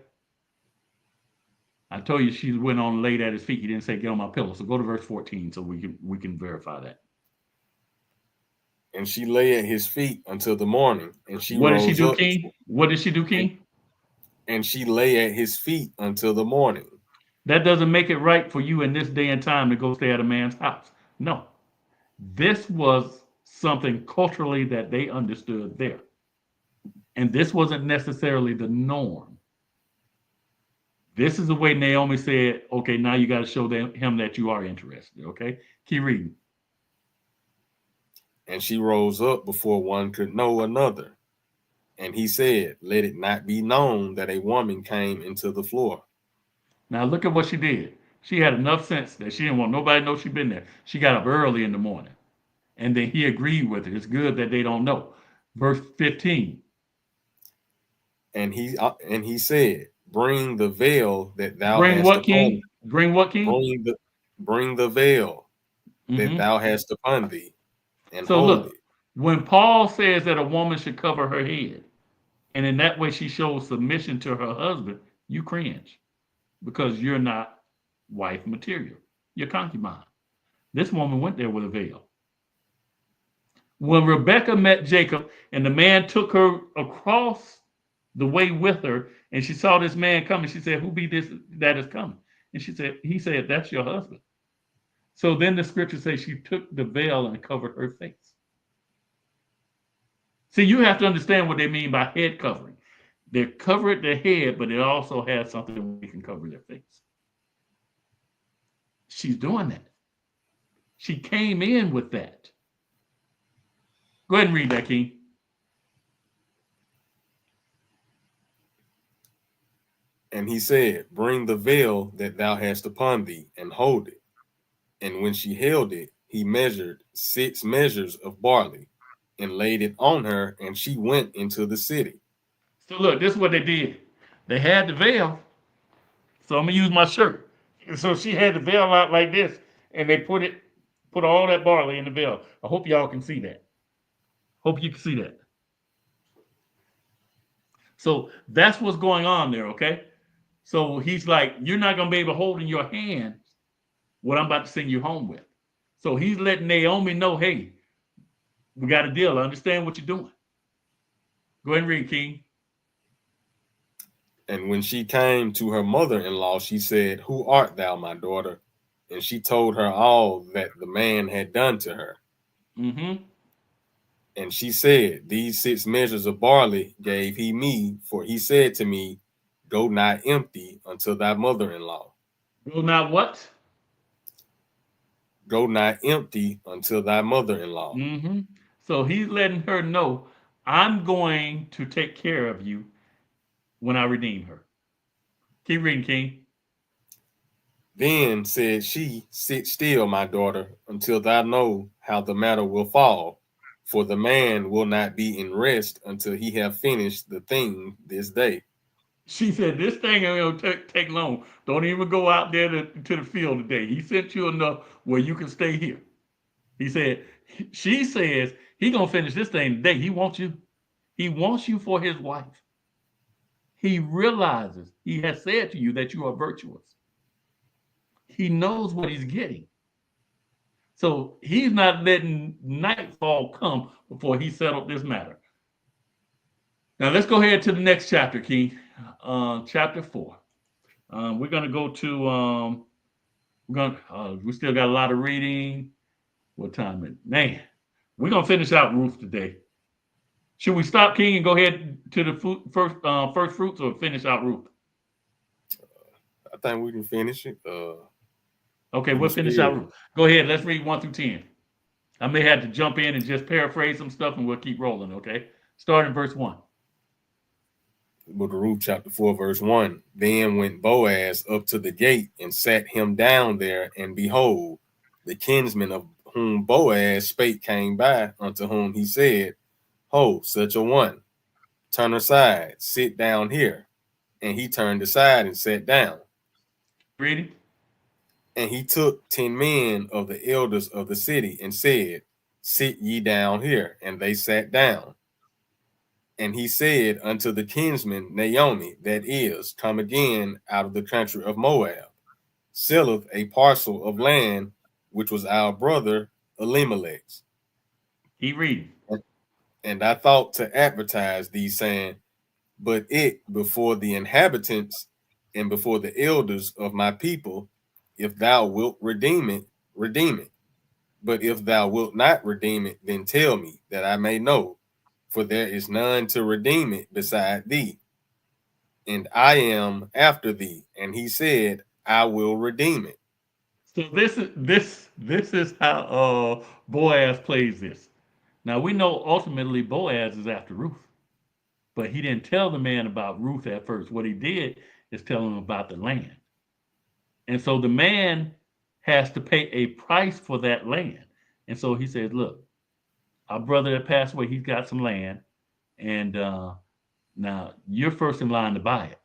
I told you she went on and laid at his feet. He didn't say get on my pillow. So go to verse 14 so we can verify that. And she lay at his feet until the morning, and she What did she rose do, up. King? What did she do, King? And she lay at his feet until the morning. That doesn't make it right for you in this day and time to go stay at a man's house. No. This was something culturally that they understood there. And this wasn't necessarily the norm. This is the way Naomi said, okay, now you got to show him that you are interested. Okay? Keep reading. And she rose up before one could know another. And he said, let it not be known that a woman came into the floor. Now look at what she did. She had enough sense that she didn't want nobody to know she'd been there. She got up early in the morning. And then he agreed with it. It's good that they don't know. Verse 15. And he said, bring the veil that thou Bring hast what, upon King? thee. Bring what, King? Bring the veil that Mhm. thou hast upon thee, and So hold look, it. when Paul says that a woman should cover her head, and in that way she shows submission to her husband, you cringe because you're not wife material. You're concubine. This woman went there with a veil. When Rebecca met Jacob and the man took her across the way with her, and she saw this man coming, she said, who be this that is coming? And he said, that's your husband. So then the scripture says she took the veil and covered her face. See, you have to understand what they mean by head covering. They covered their head, but it also has something where they can cover their face. She's doing that. She came in with that. Go ahead and read that, King. And he said, bring the veil that thou hast upon thee, and hold it. And when she held it, he measured 6 measures of barley, and laid it on her, and she went into the city. So look, this is what they did. They had the veil. So I'm gonna use my shirt. So she had the veil out like this, and they put all that barley in the veil. I hope y'all can see that. Hope you can see that. So that's what's going on there, okay? So he's like, you're not gonna be able to hold in your hand what I'm about to send you home with. So he's letting Naomi know, hey, we got a deal. I understand what you're doing. Go ahead and read, King. And when she came to her mother-in-law, she said, who art thou, my daughter? And she told her all that the man had done to her. Mm-hmm. And she said, these 6 measures of barley gave he me, for he said to me, go not empty unto thy mother-in-law. Go now what? Go not empty until thy mother-in-law. Mm-hmm. So he's letting her know, I'm going to take care of you when I redeem her. Keep reading, King. Then said she, sit still, my daughter, until thou know how the matter will fall. For the man will not be in rest until he have finished the thing this day. She said, this thing ain't gonna take long. Don't even go out there to the field today. He sent you enough where you can stay here. He said, she says, he gonna finish this thing today. He wants you. He wants you for his wife. He realizes, he has said to you that you are virtuous. He knows what he's getting. So he's not letting nightfall come before he settled this matter. Now let's go ahead to the next chapter, King. Chapter 4. We're gonna go to we still got a lot of reading. What time is it? Man, we're gonna finish out Ruth today. Should we stop, King, and go ahead to the first fruits, or finish out Ruth? I think we can finish it. Okay, we'll finish out Ruth. Go ahead. Let's read 1 through 10. I may have to jump in and just paraphrase some stuff, and we'll keep rolling. Okay, start in verse 1. Book of Ruth, chapter 4, verse 1. Then went Boaz up to the gate and sat him down there, and behold, the kinsman of whom Boaz spake came by, unto whom he said, Ho, such a one, turn aside, sit down here. And he turned aside and sat down. Ready? And he took 10 men of the elders of the city and said, Sit ye down here. And they sat down. And he said unto the kinsman Naomi, that is, come again out of the country of Moab, selleth a parcel of land which was our brother Elimelech's. Keep reading. And I thought to advertise thee, saying, But it before the inhabitants and before the elders of my people, if thou wilt redeem it, redeem it. But if thou wilt not redeem it, then tell me, that I may know, for there is none to redeem it beside thee, and I am after thee. And he said, I will redeem it. So this is how Boaz plays this. Now we know ultimately Boaz is after Ruth, but he didn't tell the man about Ruth at first. What he did is tell him about the land. And so the man has to pay a price for that land. And so he says, look, our brother that passed away, he's got some land. And now you're first in line to buy it.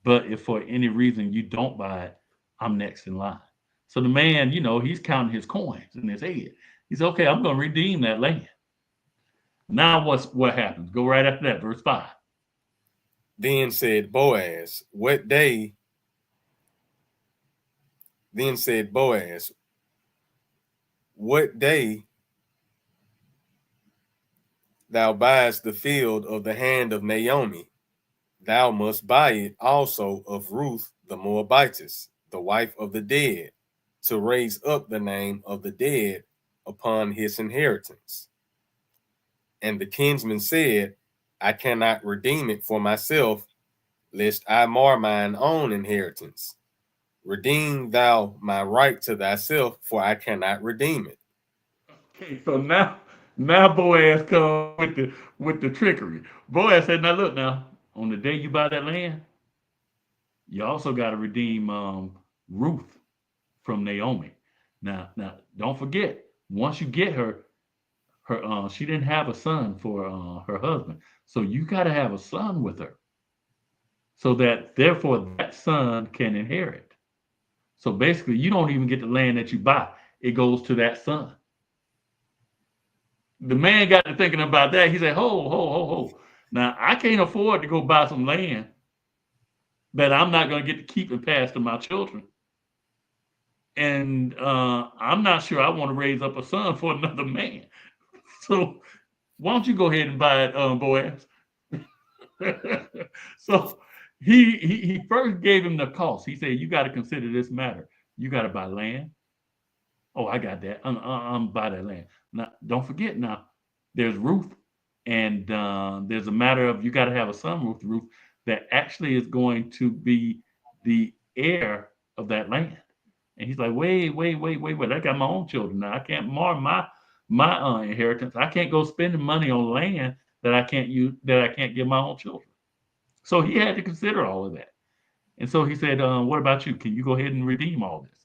But if for any reason you don't buy it, I'm next in line. So the man, he's counting his coins in his head. He's okay, I'm going to redeem that land. Now what happens? Go right after that, verse 5. Then said Boaz, what day thou buyest the field of the hand of Naomi, thou must buy it also of Ruth the Moabitess, the wife of the dead, to raise up the name of the dead upon his inheritance. And the kinsman said, I cannot redeem it for myself, lest I mar mine own inheritance. Redeem thou my right to thyself, for I cannot redeem it. Okay, so now Boaz comes with the trickery. Boaz said, now look now, on the day you buy that land, you also got to redeem Ruth from Naomi. Now don't forget, once you get her she didn't have a son for her husband. So you got to have a son with her. So that therefore that son can inherit. So basically you don't even get the land that you buy. It goes to that son. The man got to thinking about that. He said, ho. Now I can't afford to go buy some land that I'm not going to get to keep and pass to my children. And I'm not sure I want to raise up a son for another man. So why don't you go ahead and buy it, Boaz? So he first gave him the cost. He said, you got to consider this matter. You got to buy land. Oh, I got that. I'm buy that land. Now, don't forget now, there's Ruth, and there's a matter of you got to have a son with Ruth that actually is going to be the heir of that land. And he's like, wait. I got my own children now. I can't mar my inheritance. I can't go spending money on land that I can't use, that I can't give my own children. So he had to consider all of that. And so he said, what about you? Can you go ahead and redeem all this?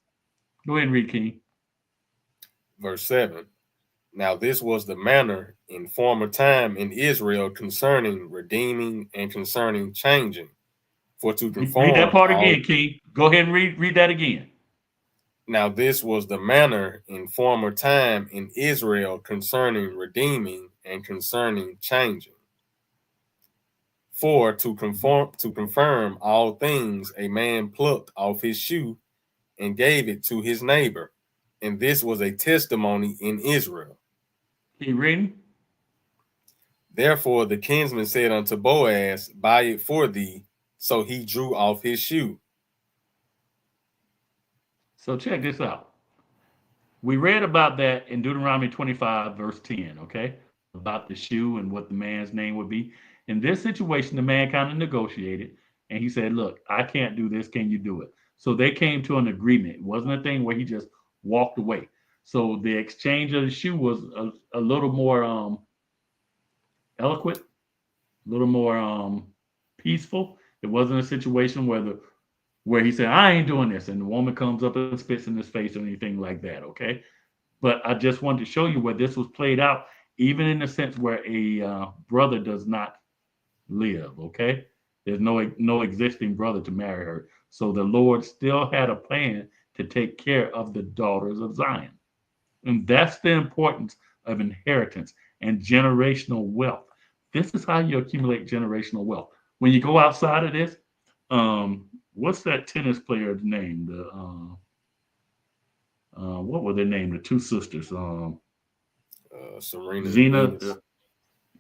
Go ahead and read, King. Verse 7. Now this was the manner in former time in Israel concerning redeeming and concerning changing. For to conform. Read that part again, King. Go ahead and read that again. Now this was the manner in former time in Israel concerning redeeming and concerning changing. For to confirm all things, a man plucked off his shoe and gave it to his neighbor. And this was a testimony in Israel. Keep reading. Therefore the kinsman said unto Boaz, buy it for thee. So he drew off his shoe. So check this out. We read about that in Deuteronomy 25, verse 10, okay? About the shoe and what the man's name would be. In this situation, the man kind of negotiated, and he said, look, I can't do this. Can you do it? So they came to an agreement. It wasn't a thing where he just walked away. So the exchange of the shoe was a little more eloquent, a little more peaceful. It wasn't a situation where he said, I ain't doing this, and the woman comes up and spits in his face or anything like that, okay? But I just wanted to show you where this was played out, even in the sense where a brother does not live. Okay, there's no existing brother to marry her, so the Lord still had a plan to take care of the daughters of Zion, and that's the importance of inheritance and generational wealth. This is how you accumulate generational wealth. When you go outside of this, what's that tennis player's name? What were their name? The two sisters, Serena and Zena, Venus.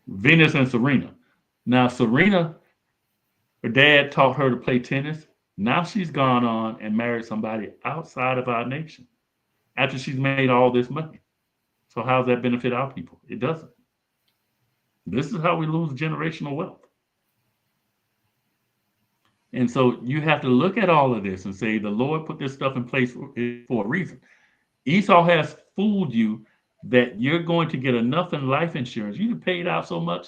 Venus and Serena. Now, Serena, her dad taught her to play tennis. Now she's gone on and married somebody outside of our nation after she's made all this money. So how does that benefit our people? It doesn't. This is how we lose generational wealth. And so you have to look at all of this and say, the Lord put this stuff in place for a reason. Esau has fooled you that you're going to get enough in life insurance. You paid out so much.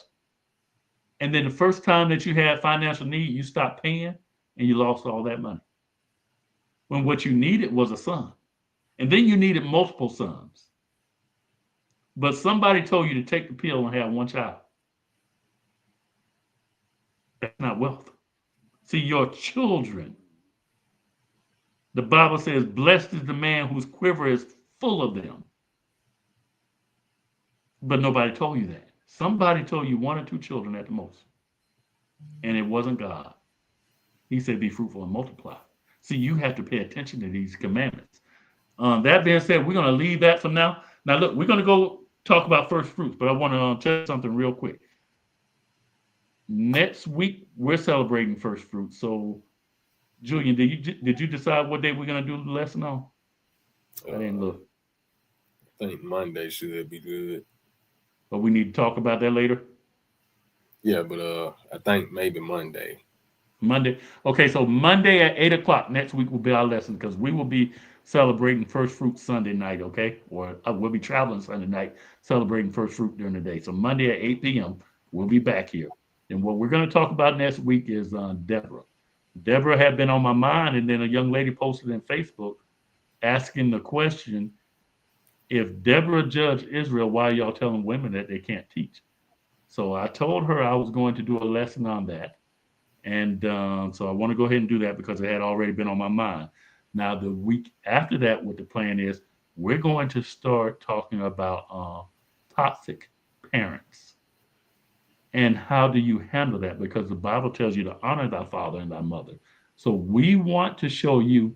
And then the first time that you had financial need, you stopped paying and you lost all that money. When what you needed was a son. And then you needed multiple sons. But somebody told you to take the pill and have one child. That's not wealth. See, your children, the Bible says, blessed is the man whose quiver is full of them. But nobody told you that. Somebody told you one or two children at the most. And it wasn't God. He said, be fruitful and multiply. See, you have to pay attention to these commandments. That being said, we're going to leave that for now. Now, look, we're going to go talk about first fruits, but I want to tell you something real quick. Next week, we're celebrating first fruits. So, Julian, did you decide what day we're going to do the lesson on? I didn't look. I think Monday should be good. But we need to talk about that later? Yeah, but I think maybe Monday. Monday. Okay, so Monday at 8 o'clock next week will be our lesson because we will be celebrating first fruit Sunday night, okay? Or we'll be traveling Sunday night, celebrating first fruit during the day. So Monday at 8 p.m., we'll be back here. And what we're going to talk about next week is Deborah. Deborah had been on my mind, and then a young lady posted in Facebook asking the question, if Deborah judged Israel, why are y'all telling women that they can't teach? So I told her I was going to do a lesson on that. And so I want to go ahead and do that because it had already been on my mind. Now, the week after that, what the plan is, we're going to start talking about toxic parents. And how do you handle that? Because the Bible tells you to honor thy father and thy mother. So we want to show you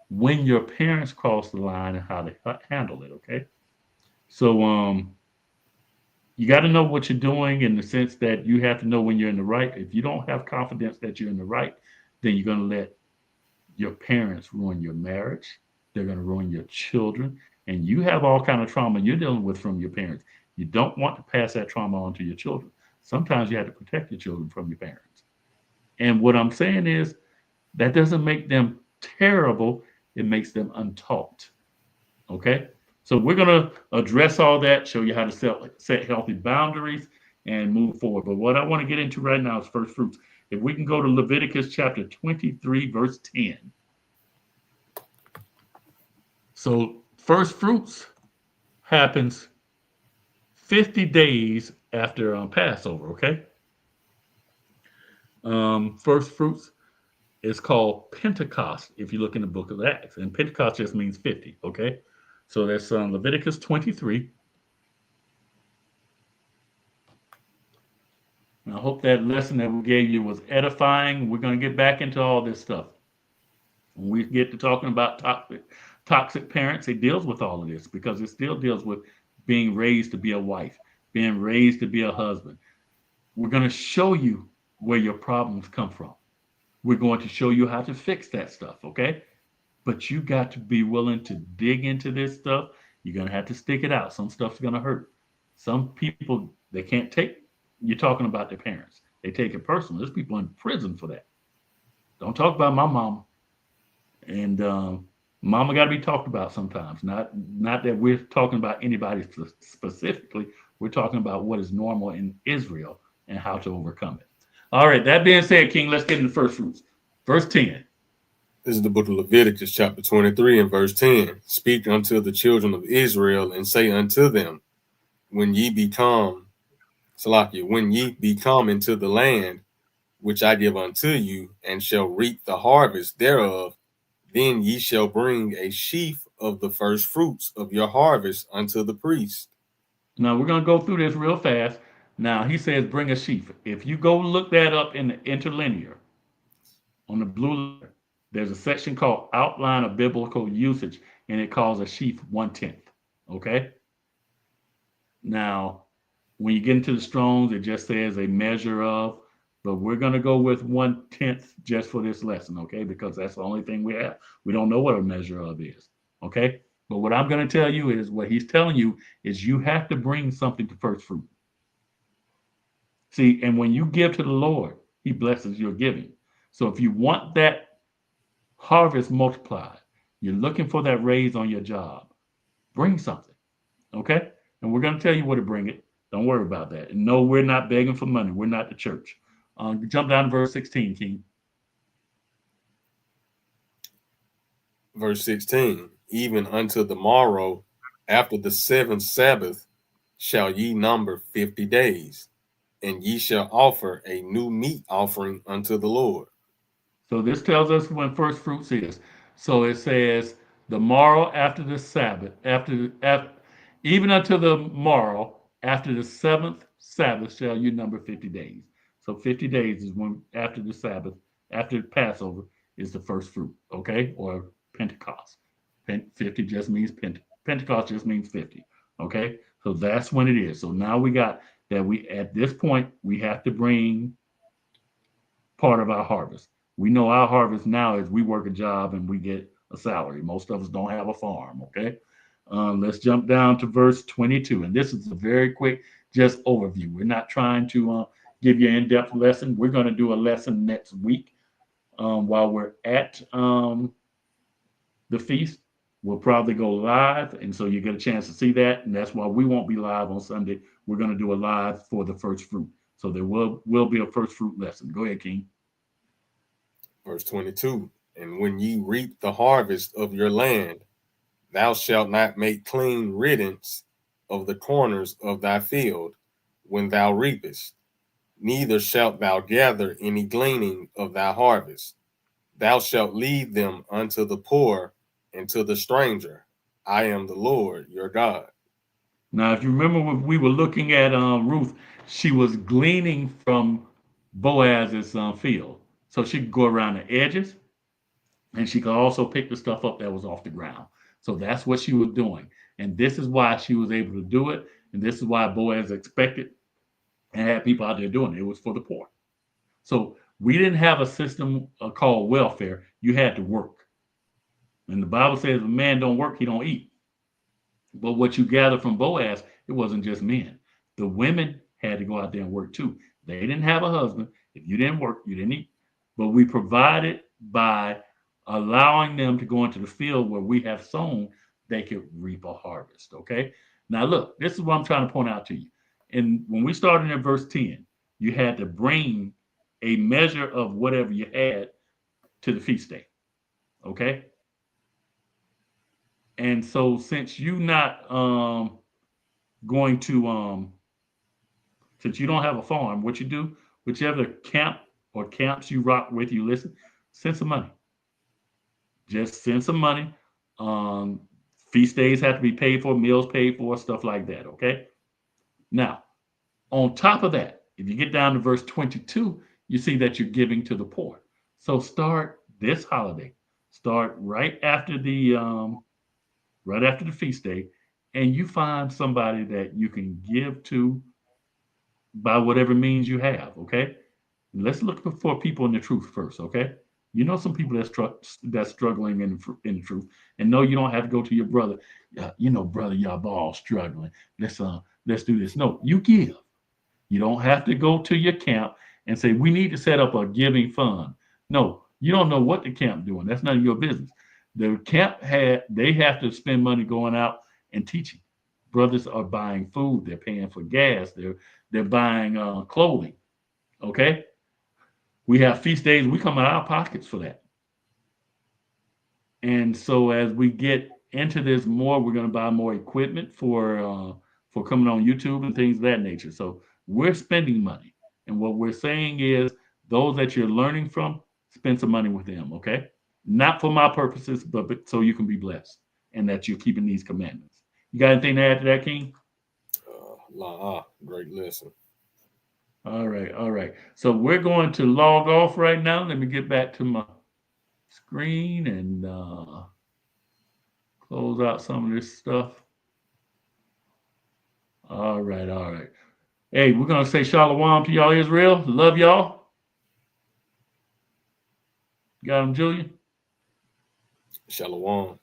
when your parents cross the line and how to handle it, okay? So you got to know what you're doing in the sense that you have to know when you're in the right. If you don't have confidence that you're in the right, then you're going to let your parents ruin your marriage. They're going to ruin your children. And you have all kind of trauma you're dealing with from your parents. You don't want to pass that trauma on to your children. Sometimes you have to protect your children from your parents. And what I'm saying is that doesn't make them terrible. It makes them untaught. Okay? So we're going to address all that, show you how to set healthy boundaries and move forward. But what I want to get into right now is first fruits. If we can go to Leviticus chapter 23, verse 10. So first fruits happens 50 days after Passover, okay? First fruits is called Pentecost if you look in the book of Acts. And Pentecost just means 50, okay? So that's Leviticus 23. And I hope that lesson that we gave you was edifying. We're going to get back into all this stuff. When we get to talking about toxic parents, it deals with all of this because it still deals with being raised to be a wife, being raised to be a husband. We're going to show you where your problems come from. We're going to show you how to fix that stuff, okay? But you got to be willing to dig into this stuff. You're going to have to stick it out. Some stuff's going to hurt. Some people, they can't take, you're talking about their parents. They take it personal. There's people in prison for that. Don't talk about my mama. And mama got to be talked about sometimes. Not that we're talking about anybody specifically. We're talking about what is normal in Israel and how to overcome it. All right, that being said, King, let's get into first fruits. Verse 10. This is the book of Leviticus, chapter 23, and verse 10. Speak unto the children of Israel, and say unto them, when ye become, Salakia, when ye become into the land which I give unto you, and shall reap the harvest thereof, then ye shall bring a sheaf of the first fruits of your harvest unto the priest. Now we're going to go through this real fast. Now he says, bring a sheaf. If you go look that up in the interlinear on the blue letter, there's a section called Outline of Biblical Usage, and it calls a sheaf 1/10. Okay. Now, when you get into the Strongs, it just says a measure of, but we're going to go with 1/10 just for this lesson, okay? Because that's the only thing we have. We don't know what a measure of is, okay? But what I'm going to tell you is what he's telling you is you have to bring something to first fruit. See, and when you give to the Lord, he blesses your giving. So if you want that harvest multiplied, you're looking for that raise on your job, bring something, okay? And we're going to tell you where to bring it. Don't worry about that. And no, we're not begging for money. We're not the church. Jump down to verse 16, King. Verse 16, even unto the morrow, after the seventh Sabbath, shall ye number 50 days, and ye shall offer a new meat offering unto the Lord. So this tells us when first fruits is. So it says the morrow after the Sabbath, even until the morrow after the seventh Sabbath shall you number 50 days. So 50 days is when after the Sabbath, after the Passover is the first fruit, okay? Or Pentecost. 50 just means Pentecost just means 50, okay? So that's when it is. So now we got that we at this point we have to bring part of our harvest. We know our harvest now is we work a job and we get a salary. Most of us don't have a farm, okay? Let's jump down to verse 22. And this is a very quick, just overview. We're not trying to give you an in-depth lesson. We're going to do a lesson next week while we're at the feast. We'll probably go live, and so you get a chance to see that. And that's why we won't be live on Sunday. We're going to do a live for the first fruit. So there will be a first fruit lesson. Go ahead, King. Verse 22, and when ye reap the harvest of your land, thou shalt not make clean riddance of the corners of thy field when thou reapest, neither shalt thou gather any gleaning of thy harvest. Thou shalt leave them unto the poor and to the stranger. I am the Lord your God. Now, if you remember when we were looking at Ruth, she was gleaning from Boaz's field. So she could go around the edges, and she could also pick the stuff up that was off the ground. So that's what she was doing. And this is why she was able to do it. And this is why Boaz expected and had people out there doing it. It was for the poor. So we didn't have a system called welfare. You had to work. And the Bible says if a man don't work, he don't eat. But what you gather from Boaz, it wasn't just men. The women had to go out there and work too. They didn't have a husband. If you didn't work, you didn't eat. But we provided by allowing them to go into the field where we have sown, they could reap a harvest. Okay. Now, look, this is what I'm trying to point out to you. And when we started in verse 10, you had to bring a measure of whatever you had to the feast day. Okay. And so since you're not going to since you don't have a farm, what you do, whichever camp or camps you rock with, you listen, send some money. Just send some money. Um, Feast days have to be paid for, meals paid for, stuff like that. Okay. Now, on top of that, if you get down to verse 22, you see that you're giving to the poor. So start this holiday. Start right after the feast day, and you find somebody that you can give to by whatever means you have. Okay. Let's look for people in the truth first. Okay. You know some people that's struggling in the truth, and no, you don't have to go to your brother. Brother, y'all all struggling. Let's do this. No, you give. You don't have to go to your camp and say we need to set up a giving fund. No, you don't know what the camp doing. That's none of your business. The camp they have to spend money going out and teaching. Brothers are buying food. They're paying for gas. They're buying clothing. Okay. We have feast days. We come out of our pockets for that. And so as we get into this more, we're going to buy more equipment for coming on YouTube and things of that nature. So we're spending money. And what we're saying is those that you're learning from, spend some money with them, okay? Not for my purposes, but so you can be blessed and that you're keeping these commandments. You got anything to add to that, King? Great lesson. All right, all right. So we're going to log off right now. Let me get back to my screen and close out some of this stuff. All right, all right. Hey, we're gonna say shalom to y'all, Israel. Love y'all. Got him, Julian. Shalom.